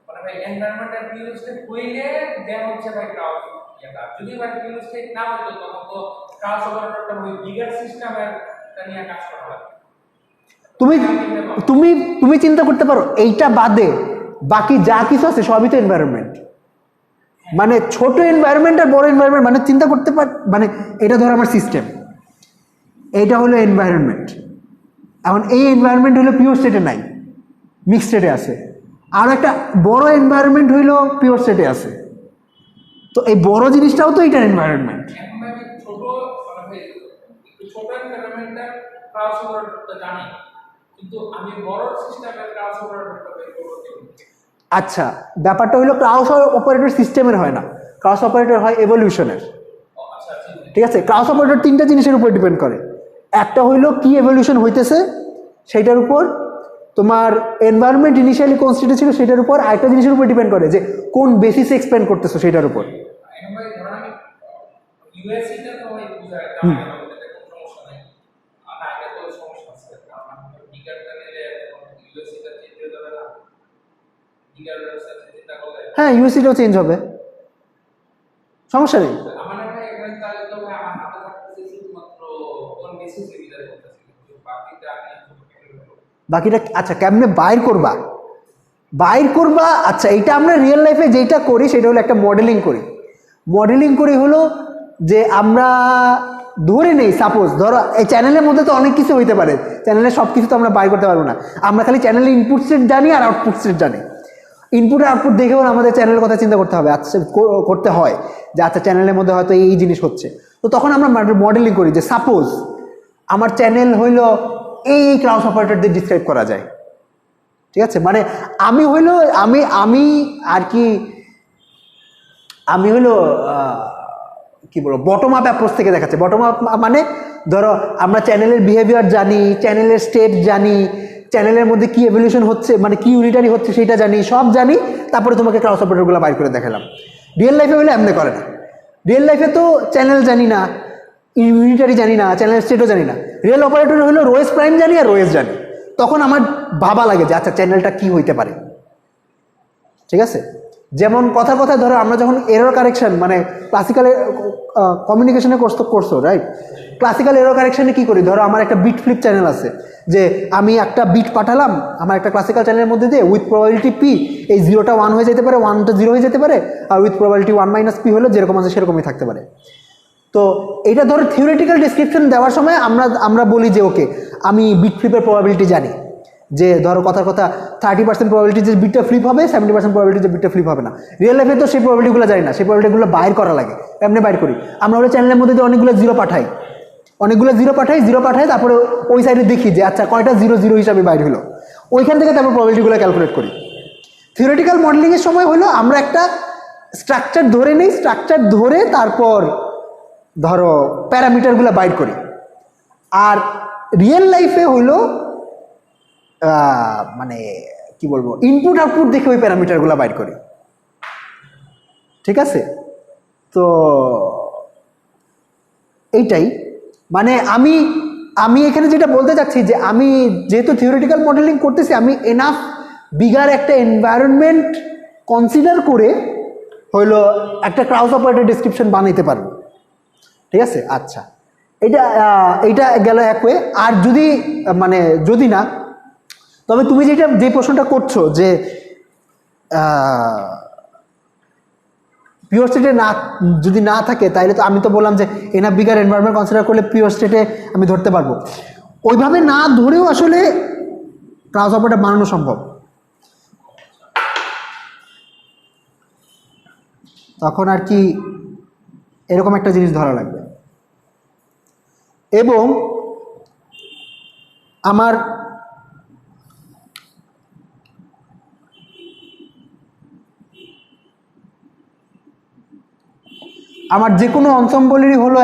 মানে ভাই এনভায়রনমেন্টাল পিওর স্টেট হইলে দেন হচ্ছে ভাই ক্রস এটা। যদি ভাই পিওর স্টেট না হতো তখন তো ক্রস অপারেটরটা ওই বিগার সিস্টেমের নিয়ে কাজ করা লাগবে। তুমি তুমি তুমি চিন্তা করতে পারো এইটা বাদে বাকি যা কিছু আছে সবই তো এনভায়রনমেন্ট। মানে ছোট এনভায়রনমেন্ট আর বড় এনভায়রনমেন্ট, মানে চিন্তা করতে পার, মানে এটা ধরো আমার সিস্টেম, এইটা হলো এনভায়রনমেন্ট। এখন এই এনভায়রনমেন্ট হলো পিওর স্টেটে নাই, মিক্স স্টেটে আছে। আর একটা বড় এনভায়রনমেন্ট হইলো পিওর স্টেটে আছে। তো এই বড় জিনিসটাও তো এইটার এনভায়রনমেন্ট। এখন আমি ছোট, মানে ভাই একটু ছোট এনভায়রনমেন্টাল ক্রস অপারেটরটা জানি, কিন্তু আমি বড় সিস্টেমের ক্রস অপারেটরটা বের করব কিভাবে? আচ্ছা ব্যাপারটা হলো ক্রস অপারেটর সিস্টেমের হয় না, ক্রস অপারেটর হয় এভলিউশনের। আচ্ছা আচ্ছা, ঠিক আছে, ক্রস অপারেটর তিনটা জিনিসের উপর ডিপেন্ড করে। একটা হইলো কি এভলিউশন হইতেছে সেইটার উপর, তোমার এনভায়রনমেন্ট ইনিশিয়ালি কোন স্টেটে ছিল সেটার উপর, আরেকটা জিনিসের উপর ডিপেন্ড করে যে কোন বেসিসে এক্সপ্যান্ড করতেছো সেটার উপর। এখন ভাই ধরেন আমি ইউএসএ টা তো ভাই বুঝায় জানা গেল, এটা কোনো সমস্যা নাই। আর না এটা তো সমস্যা আছে, কারণ আমি বিগারটা নিলে ইউএসএ টা চেঞ্জ হয়ে যাবে না, বিগারের সাথে চিন্তা করলে। হ্যাঁ ইউএসিটাও চেঞ্জ হবে, সমস্যা নেই। আমার না ভাই এখানে তাহলে তো ভাই আমার হাতে থাকতেছে শুধুমাত্র কোন বেসিসে বিগার করতেছি, কিন্তু বাকিটা আমি বাকিটা আচ্ছা কেমনে বাইর করবা, বাইর করবা। আচ্ছা এইটা আমরা রিয়েল লাইফে যেটা করি সেটা হলো একটা মডেলিং করি। মডেলিং করি হলো যে আমরা ধরে নেই, সাপোজ ধরো এই চ্যানেলের মধ্যে তো অনেক কিছু হইতে পারে, চ্যানেলের সব কিছু তো আমরা বাইর করতে পারবো না। আমরা খালি চ্যানেলের ইনপুট সেট জানি আর আউটপুট সেট জানি। ইনপুট আর আউটপুট দেখেও আমাদের চ্যানেলের কথা চিন্তা করতে হবে, আচ্ছা করতে হয় যে আচ্ছা চ্যানেলের মধ্যে হয়তো এই জিনিস হচ্ছে। তো তখন আমরা মডেলিং করি যে সাপোজ আমার চ্যানেল হইলো এই ক্রস অপারেটর দিয়ে ডিসক্রাইব করা যায়। ঠিক আছে, মানে আমি হইলো আমি আর কি আমি হইলো কি বলবো বটম আপ অ্যাপ্রোচ থেকে দেখাচ্ছে। বটম আপ মানে ধরো আমরা চ্যানেলের বিহেভিয়ার জানি, চ্যানেলের স্টেট জানি, চ্যানেলের মধ্যে কি এভলিউশন হচ্ছে, মানে কি ইউনিটারি হচ্ছে সেটা জানি, সব জানি, তারপরে তোমাকে ক্রস অপারেটরগুলো বাইর করে দেখালাম। রিয়েল লাইফে হইলে এমনি করে না। রিয়েল লাইফে তো চ্যানেল জানি না, ইউনিটারি জানি না, চ্যানেল স্টেটও জানি না। রিয়েল অপারেটর হলো রোয়েস প্রাইম জানি আর রোয়েস জানি। তখন আমার ভাবা লাগে যে আচ্ছা চ্যানেলটা কি হইতে পারে। ঠিক আছে, যেমন কথা ধরো আমরা যখন এরর কারেকশন, মানে ক্লাসিক্যাল কমিউনিকেশনের কোর্স তো করছো রাইট, ক্লাসিক্যাল এরর কারেকশনে কি করি, ধরো আমার একটা বিট ফ্লিপ চ্যানেল আছে, যে আমি একটা বিট পাঠালাম আমার একটা ক্লাসিক্যাল চ্যানেলের মধ্যে দিয়ে, উইথ প্রবাবিলিটি পি এই 0টা 1 হয়ে যেতে পারে, 1টা 0 হয়ে যেতে পারে, আর উইথ প্রবাবিলিটি 1 - p হলো যেরকম আছে সেরকমই থাকতে পারে। তো এটা ধরো থিওরিটিক্যাল ডিসক্রিপশন দেওয়ার সময় আমরা বলি যে ওকে আমি বিট ফ্লিপের প্রবাবিলিটি জানি, যে ধরো কথা 30% প্রবাবিলিটি যে বিটটা ফ্লিপ হবে, 70% প্রবাবিলিটি যে বিটটা ফ্লিপ হবে না। রিয়েল লাইফে তো সেই প্রবাবিলিটিগুলো জানি না, সেই প্রবাবিলিটিগুলো বাইর করা লাগে। এমনি বাইর করি আমরা, ওই চ্যানেলের মধ্যে দিয়ে অনেকগুলো জিরো পাঠাই, তারপরে ওই সাইডে দেখি যে আচ্ছা কয়টা 0 0 হিসাবে বাইর হলো, ওইখান থেকে তারপর প্রবাবিলিটিগুলো ক্যালকুলেট করি। থিওরিটিক্যাল মডেলিংয়ের সময় হলো আমরা একটা স্ট্রাকচার ধরে নিই, স্ট্রাকচার ধরে তারপর ধরো প্যারামিটারগুলো বাইর করি। আর রিয়েল লাইফে হইলো মানে কি বলবো ইনপুট আউটপুট দেখে ওই প্যারামিটারগুলো বাইর করি। ঠিক আছে, তো এইটাই মানে আমি এখানে যেটা বলতে চাচ্ছি যে আমি যেহেতু থিওরিটিক্যাল মডেলিং করতেছি, আমি এনাফ বিগার একটা এনভায়রনমেন্ট কনসিডার করে হইলো একটা ক্রস অপারেটর ডেসক্রিপশন বানাইতে পারবো। ঠিক আছে, আচ্ছা এইটা গেল এক ওয়ে। আর যদি না, তবে তুমি যে প্রশ্নটা করছো যে পিওর স্টেটে যদি না থাকে তাহলে তো আমি তো বললাম যে এনাফ বিগার এনভায়রনমেন্ট কনসিডার করলে পিওর স্টেটে আমি ধরতে পারবো। ওইভাবে না ধরেও আসলে ক্রাউস অপারেটর বানানো সম্ভব। তখন আর কি এরকম একটা জিনিস ধরা লাগবে। এবং আমার যে কোনো অনসম্বলেরই হলো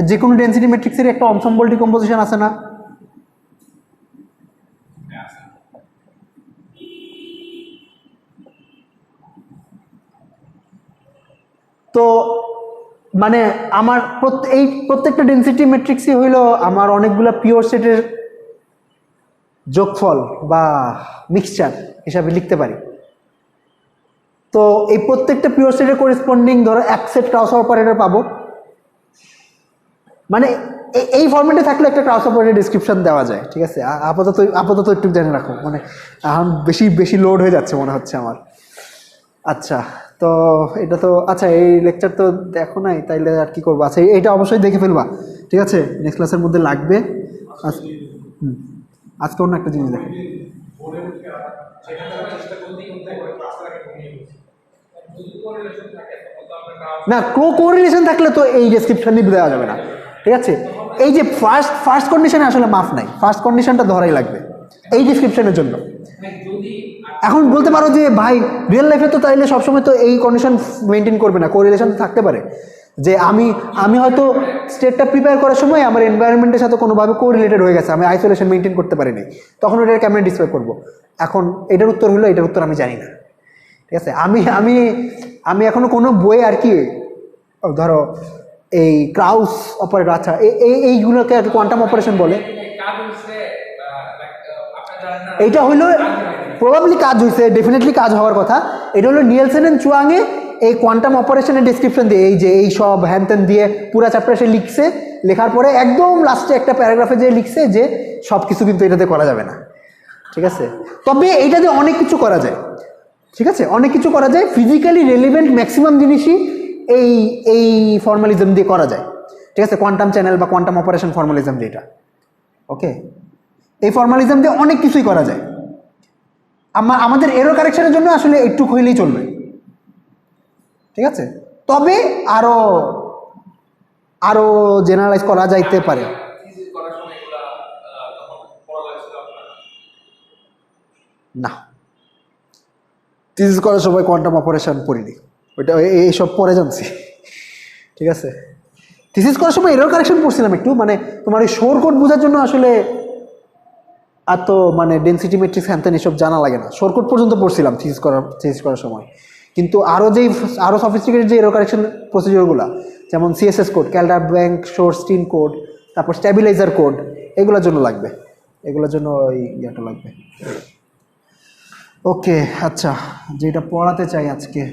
যে কোনো ডেন্সিটি ম্যাট্রিক্সের একটা অনসম্বল ডিকম্পোজিশন আছে না? তো মানে আমার এই প্রত্যেকটা ডেন্সিটি ম্যাট্রিক্সই হইল আমার অনেকগুলা পিওর সেটের যোগফল বা মিক্সচার হিসাবে লিখতে পারি। তো এই প্রত্যেকটা পিওর সেটের করেসপন্ডিং ধরো এক সেট ক্রাউস অপারেটর পাবো, মানে এই ফরম্যাটে থাকলে একটা ক্রাউস অপারেটর ডিসক্রিপশন দেওয়া যায়, ঠিক আছে? আপাতত একটু জেনে রাখো, মানে এখন বেশি লোড হয়ে যাচ্ছে মনে হচ্ছে আমার। আচ্ছা, তো এটা তো আচ্ছা, এই লেকচার তো দেখো নাই, তাইলে আর কি করবো? আচ্ছা, এইটা অবশ্যই দেখে ফেলবা, ঠিক আছে? নেক্সট ক্লাসের মধ্যে লাগবে। আজকে অন্য একটা জিনিস দেখো, না কোরিলেশন থাকলে তো এই ডেসক্রিপশনই দেওয়া যাবে না, ঠিক আছে? এই যে ফার্স্ট কন্ডিশনে আসলে মাফ নাই, ফার্স্ট কন্ডিশনটা ধরাই লাগবে এই ডেসক্রিপশনের জন্য। এখন বলতে পারো যে ভাই রিয়েল লাইফে তো তাইলে সবসময় তো এই কন্ডিশন মেনটেন করবে না, কোরিলেশন থাকতে পারে যে আমি হয়তো স্টেটটা প্রিপেয়ার করার সময় আমার এনভায়রনমেন্টের সাথে কোনোভাবে কোরিলেটেড হয়ে গেছে, আমি আইসোলেশন মেনটেন করতে পারিনি, তখন ওটাকে কেমন ডিসক্রাইব করবো? এখন এটার উত্তর হলো, এটার উত্তর আমি জানি না, ঠিক আছে? আমি এখনো কোনো বইয়ে আর কি ধরো এই ক্রাউস অপারেটর, আচ্ছা এইগুলোকে আর কি কোয়ান্টাম অপারেশন বলে, এইটা হইলো প্রবাবলি কাজ হয়েছে, ডেফিনেটলি কাজ হওয়ার কথা। এটা হলো নিয়েলসেন এন্ড চুয়াংয়ে এই কোয়ান্টাম অপারেশনের ডেসক্রিপশন দিয়ে এই যে এই সব হ্যান ত্যান দিয়ে পুরা চ্যাপ্টার সে লিখছে, লেখার পরে একদম লাস্টে একটা প্যারাগ্রাফে যে লিখছে যে সব কিছু কিন্তু এটাতে করা যাবে না, ঠিক আছে? তবে এইটাতে অনেক কিছু করা যায়, ঠিক আছে? অনেক কিছু করা যায়, ফিজিক্যালি রেলিভেন্ট ম্যাক্সিমাম জিনিসই এই ফর্মালিজম দিয়ে করা যায়, ঠিক আছে? কোয়ান্টাম চ্যানেল বা কোয়ান্টাম অপারেশন ফর্মালিজম দিয়ে, এটা ওকে, এই ফর্মালিজম দিয়ে অনেক কিছুই করা যায়। আমাদের এরর কারেকশনের জন্য আসলে একটু হইলেই চলবে, ঠিক আছে? তবে আরো জেনারেলাইজ করা যাইতে পারে। না, থিসিস করার সময় কোয়ান্টাম অপারেশন পড়িনি, ওইটা এইসব পরে জানছি, ঠিক আছে? থিসিস করার সময় এরর কারেকশন পড়ছিলাম একটু, মানে তোমার এই শোর কোড বোঝার জন্য আসলে এত মানে ডেন্সিটি ম্যাট্রিক্স হ্যানত্যান এসব জানা লাগে না, শোর কোড পর্যন্ত পড়ছিলাম থিসিস করার সময়। কিন্তু আরও সফিস্টিকেটেড যে এরর কারেকশন প্রসিডিওরগুলো, যেমন সিএসএস কোড, ক্যালডার ব্যাংক শোরস্টিন কোড, তারপর স্ট্যাবিলাইজার কোড, এগুলোর জন্য লাগবে, এগুলোর জন্য ওই ইয়েটা লাগবে। ওকে, আচ্ছা, যেটা পড়াতে চাই আজকে,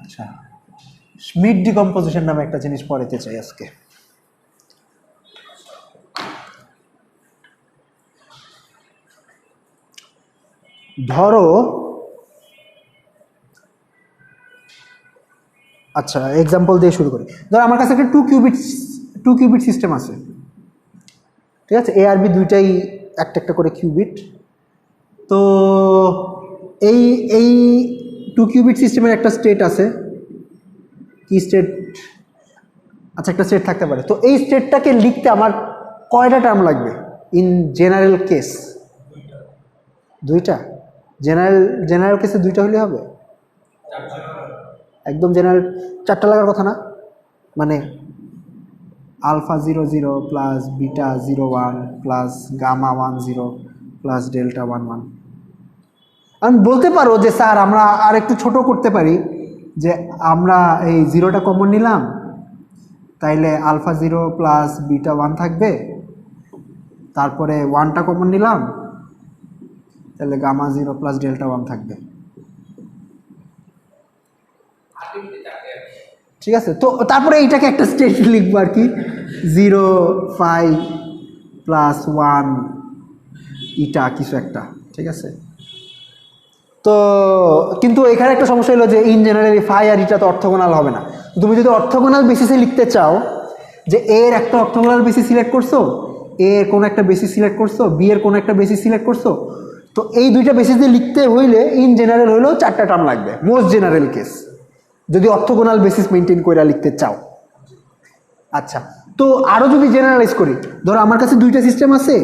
আচ্ছা, স্মিথ ডিকম্পোজিশন নামে একটা জিনিস পড়াতে চাই আজকে। ধরো, আচ্ছা এক্সাম্পল দিয়ে শুরু করি। ধরো আমার কাছে একটা টু কিউবিট সিস্টেম আছে, ঠিক আছে? এ আর বি দুইটাই একটা একটা করে কিউবিট। তো এই টু কিউবিট সিস্টেমের একটা স্টেট আছে, কি স্টেট? আচ্ছা, একটা স্টেট থাকতে পারে। তো এই স্টেটটাকে লিখতে আমার কয়টা টার্ম লাগবে ইন জেনারেল কেস? দুইটা। জেনারেল কেসে দুইটা হলে হবে? একদম জেনারেল চারটা লাগার কথা না? মানে alpha 0 0 plus beta 0 1 plus gamma 1 0 plus delta 1 1। আমি বলতে পারো যে স্যার আমরা আর একটু ছোট করতে পারি, যে আমরা এই জিরোটা কমন নিলাম, তাইলে আলফা 0 প্লাস বিটা 1 থাকবে, তারপরে 1টা কমন নিলাম, তাহলে গামা 0 প্লাস ডেল্টা 1 থাকবে, ঠিক আছে? তো তারপরে এইটাকে একটা স্টেট লিখবো আর কি, 0 5 প্লাস 1 ইটা কিছু একটা, ঠিক আছে? তো কিন্তু এখানে একটা সমস্যা হলো যে ইন জেনারেলি ফাই আর ইটা তো অর্থগোনাল হবে না। তুমি যদি অর্থোগোনাল বেসিসে লিখতে চাও যে এ এর একটা অর্থোগোনাল বেসিস সিলেক্ট করছো, এ এর কোনো একটা বেসিস সিলেক্ট করছো, বি এর কোনো একটা বেসিস সিলেক্ট করছো, তো এই দুইটা বেসিস দিয়ে লিখতে হইলে ইন জেনারেল হইলেও 4টা টার্ম লাগবে, মোস্ট জেনারেল কেস, যদি অর্থোগোনাল বেসিস মেনটেন করে লিখতে চাও। আচ্ছা, তো আরও যদি জেনারেলাইজ করি, ধরো আমার কাছে দুইটা সিস্টেম আছে,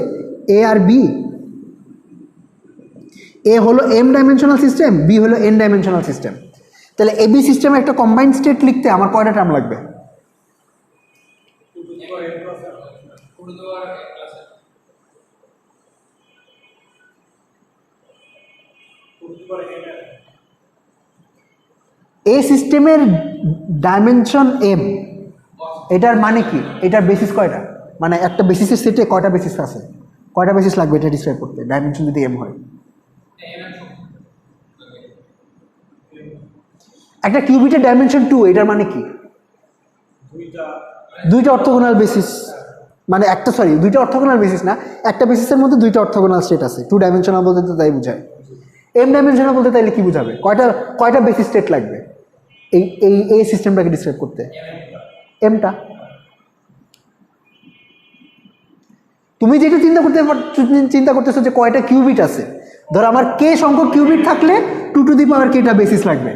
এ আর বি। এ হলো এম ডাইমেনশনাল সিস্টেম, বি হলো এন ডাইমেনশনাল সিস্টেম। তাহলে এবি সিস্টেমে একটা কম্বাইন্ড স্টেট লিখতে আমার কয়টা টার্ম লাগবে? এ সিস্টেমের ডাইমেনশন এম, এটার মানে কি? এটার বেসিস কয়টা? মানে একটা বেসিসের সেটে কয়টা বেসিস আছে, কয়টা বেসিস লাগবে এটা ডিসক্রাইব করতে, ডাইমেনশন যদি এম হয়। একটা কিউবিটের ডাইমেনশন 2, এটার মানে কি? দুইটা অর্থোগোনাল বেসিস, মানে একটা, সরি, দুইটা অর্থোগোনাল বেসিস না, একটা বেসিসের মধ্যে দুইটা অর্থোগোনাল স্টেট আছে। 2 ডাইমেনশনাল বলতে তো তাই বোঝায়। এম ডাইমেনশনাল বলতে তাইলে কি বোঝাবে? কয়টা বেসিস স্টেট লাগবে এই এই এই সিস্টেমটাকে ডিসক্রাইব করতে? এমটা। তুমি যেটা চিন্তা করতেছো যে কয়টা কিউবিট আছে, ধরো আমার কে সংখ্যক কিউবিট থাকলে 2 টু দি পাওয়ার কেটা বেসিস লাগবে।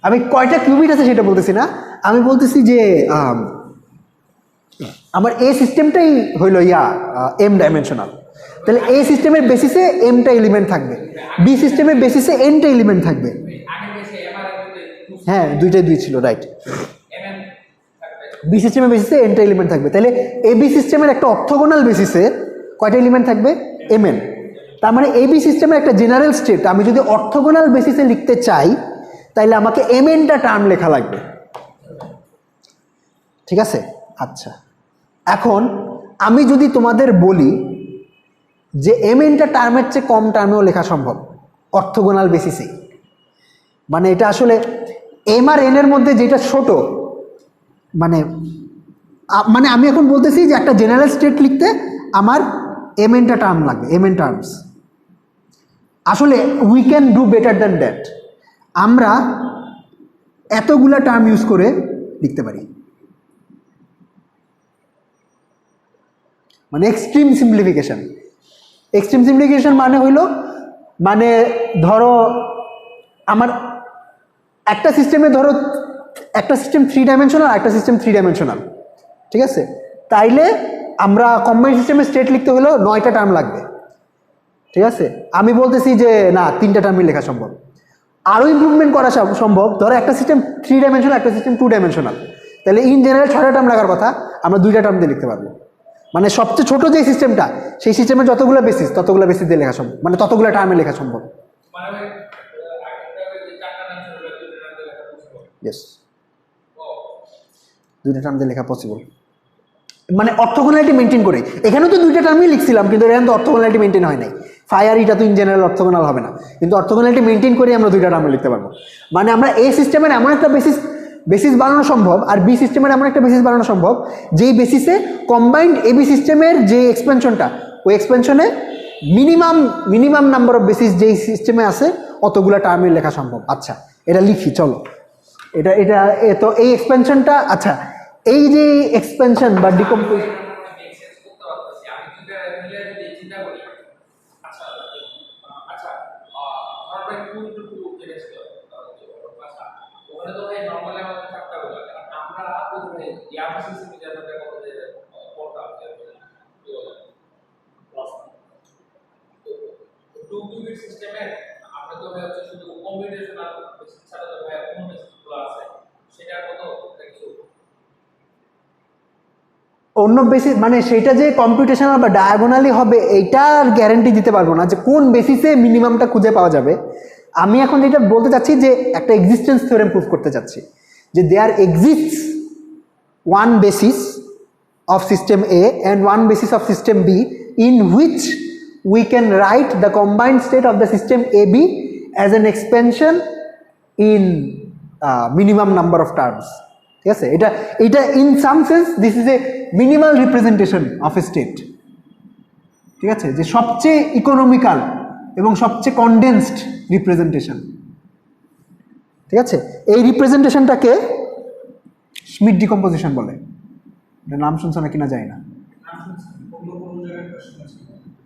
আমি কয়টা কিউবিট আছে সেটা বলতেছি না, আমি বলতেছি যে আমার এ সিস্টেমটাই হইল এম ডাইমেনশনাল, তাহলে এ সিস্টেমের বেসিসে এমটা এলিমেন্ট থাকবে, বি সিস্টেমের বেসিসে এনটা এলিমেন্ট থাকবে। হ্যাঁ, দুইটাই 2 ছিল, রাইট। বি সিস্টেমের বেসিসে এনটা এলিমেন্ট থাকবে, তাহলে এ বি সিস্টেমের একটা অর্থোগোনাল বেসিসে কয়টা এলিমেন্ট থাকবে? এমএন। তার মানে এ বি সিস্টেমের একটা জেনারেল স্টেট আমি যদি অর্থোগোনাল বেসিসে লিখতে চাই, তাইলে আমাকে এমএনটা টার্ম লেখা লাগবে। ঠিক আছে? আচ্ছা, এখন আমি যদি তোমাদের বলি যে এমএনটা টার্মের চেয়ে কম টার্মেও লেখা সম্ভব অর্থোগোনাল বেসিসে, মানে এটা আসলে এম আর এন এর মধ্যে যেটা ছোট, মানে আমি এখন বলতেছি যে একটা জেনারেল স্টেট লিখতে আমার এমএনটা টার্ম লাগবে, এমএন টার্মস। আসলে we can do better than that, আমরা এতগুলা টার্ম ইউজ করে লিখতে পারি, মানে এক্সট্রিম সিম্পলিফিকেশন। এক্সট্রিম সিম্পলিফিকেশন মানে হইল, মানে ধরো আমার একটা সিস্টেমে, ধরো একটা সিস্টেম 3 ডাইমেনশনাল, একটা সিস্টেম 3 ডাইমেনশনাল, ঠিক আছে? তাইলে আমরা কম্বাইন্ড সিস্টেমের স্টেট লিখতে হলেও 9টা টার্ম লাগবে, ঠিক আছে? আমি বলতেছি যে না, 3টা টার্মই লেখা সম্ভব। আরও ইমপ্রুভমেন্ট করা সম্ভব, ধরো একটা সিস্টেম 3 ডাইমেনশনাল, একটা সিস্টেম 2 ডাইমেনশনাল, তাহলে ইন জেনারেল 6টা টার্ম লাগার কথা, আমরা 2টা টার্ম দিয়ে লিখতে পারবো। মানে সবচেয়ে ছোট যে সিস্টেমটা, সেই সিস্টেমের যতগুলো বেসিস ততগুলো বেসিস দিয়ে লেখা সম্ভব, মানে ততগুলো টার্মে লেখা সম্ভব। ইয়েস, 2টা টার্ম দিয়ে লেখা পসিবল, মানে অর্থোগোনালিটি মেনটেন করে। এখানেও তো 2টা টার্মই লিখছিলাম, কিন্তু এখানে তো অর্থোগোনালিটি মেনটেন হয় নাই। ফায়ার এটা তো ইন জেনারেল অর্থোগোনাল হবে না, কিন্তু অর্থোগোনালিটি মেনটেন করে আমরা 2টা টার্মে লিখতে পারবো। মানে আমরা এ সিস্টেমের এমন একটা বেসিস বানানো সম্ভব, আর বি সিস্টেমের এমন একটা বেসিস বানানো সম্ভব যেই বেসিসে কম্বাইন্ড এবি সিস্টেমের যে এক্সপেনশনটা, ওই এক্সপেনশনে মিনিমাম নাম্বার অফ বেসিস যেই সিস্টেমে আছে অতগুলো টার্মের লেখা সম্ভব। আচ্ছা, এটা লিখি, চলো। এটা তো এই এক্সপেনশনটা, আচ্ছা, এই যে এক্সপেনশন বা ডিকম্পোজিশন, সিস্টেমের আমরা তো হচ্ছে শুধু কম্বিনেশনাল ছাড়া তো ভাই কোন বেসিসগুলো আছে সেটার মতো কিছু অন্য বেসিস, মানে সেটা যে কম্পিউটেশনাল বা ডায়াগোনালি হবে এইটার গ্যারান্টি দিতে পারবো না যে কোন বেসিসে মিনিমামটা খুঁজে পাওয়া যাবে। আমি এখন যেটা বলতে চাচ্ছি যে একটা এক্সিস্টেন্স থিওরেম প্রুফ করতে চাচ্ছি যে there exists one basis of system A and one basis of system B in which we can write the combined state of the system AB as an expansion in minimum number of terms. ঠিক আছে? এটা in some sense this is a minimal representation of a state. ঠিক আছে? যে সবচেয়ে economical এবং সবচেয়ে condensed representation. ঠিক আছে? এই রিপ্রেজেন্টেশনটাকে স্মিথ ডিকম্পোজিশন বলে। এটা নাম শুনছো না কিনা জানি না।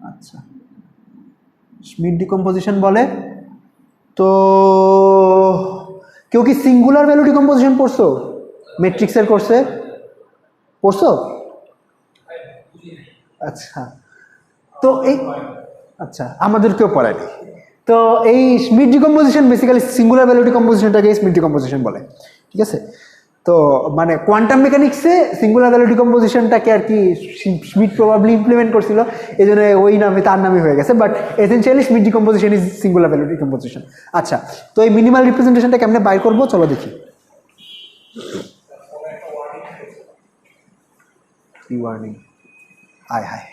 আচ্ছা, স্মিথ ডিকম্পোজিশন বলে। তো কেউ কি সিঙ্গুলার ভ্যালু ডিকম্পোজিশন পড়ছো ম্যাট্রিক্সের কোর্সে? পড়ছো? আচ্ছা, তো এই আচ্ছা আমাদেরকেও পড়ায়নি। তো এই Schmidt decomposition basically singular value ডিকম্পোজিশনটাকে স্মিথ ডিকম্পোজিশন বলে, ঠিক আছে? তো মানে কোয়ান্টাম মেকানিক্সে সিঙ্গুলার ভ্যালু ডিকম্পোজিশনটাকে আর কি স্মিথ প্রবাবলি ইমপ্লিমেন্ট করছিল, এই জন্য ওই নামে তার নামে হয়ে গেছে, but essentially Smith decomposition is singular value decomposition. আচ্ছা, তো এই মিনিমাল রিপ্রেজেন্টেশনটা কেমনে বাইর করবো চলো দেখি। কি ওয়ার্নিং, আয় হায়,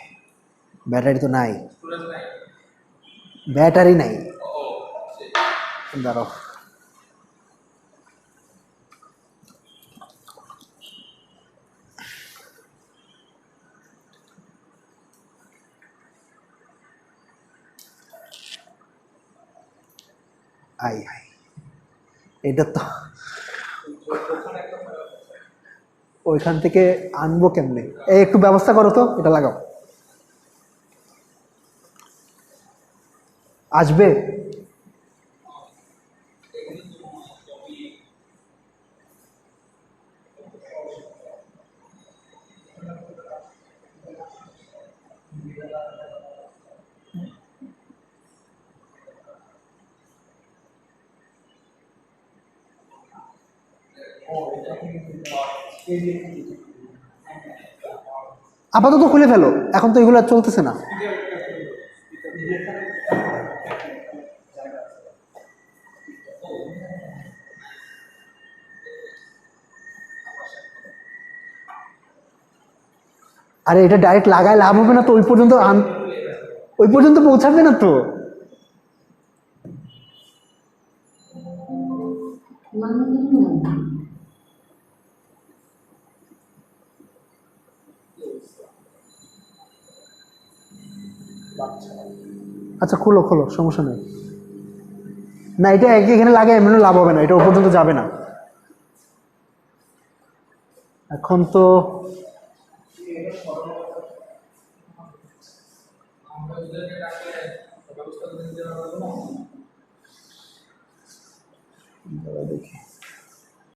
ব্যাটারি তো নাই, ব্যাটারি নাই, দাঁড়াও। আই হাই, এটা তো ওইখান থেকে আনবো কেমনে? এই একটু ব্যবস্থা করো তো, এটা লাগাও। আসবে? আপাতত খুলে ফেলো, এখন তো এগুলো আর চলতেছে না। আরে এটা ডাইরেক্ট লাগায় লাভ হবে না তো, ওই পর্যন্ত পৌঁছাবে না তো। আচ্ছা খোলো খোলো, সমস্যা নেই। না এটা এখানে লাগে এমনি লাভ হবে না, এটা ওই পর্যন্ত যাবে না এখন তো। আমরা ওদেরকে ডাকলে ব্যবস্থা করে দিতে হবে।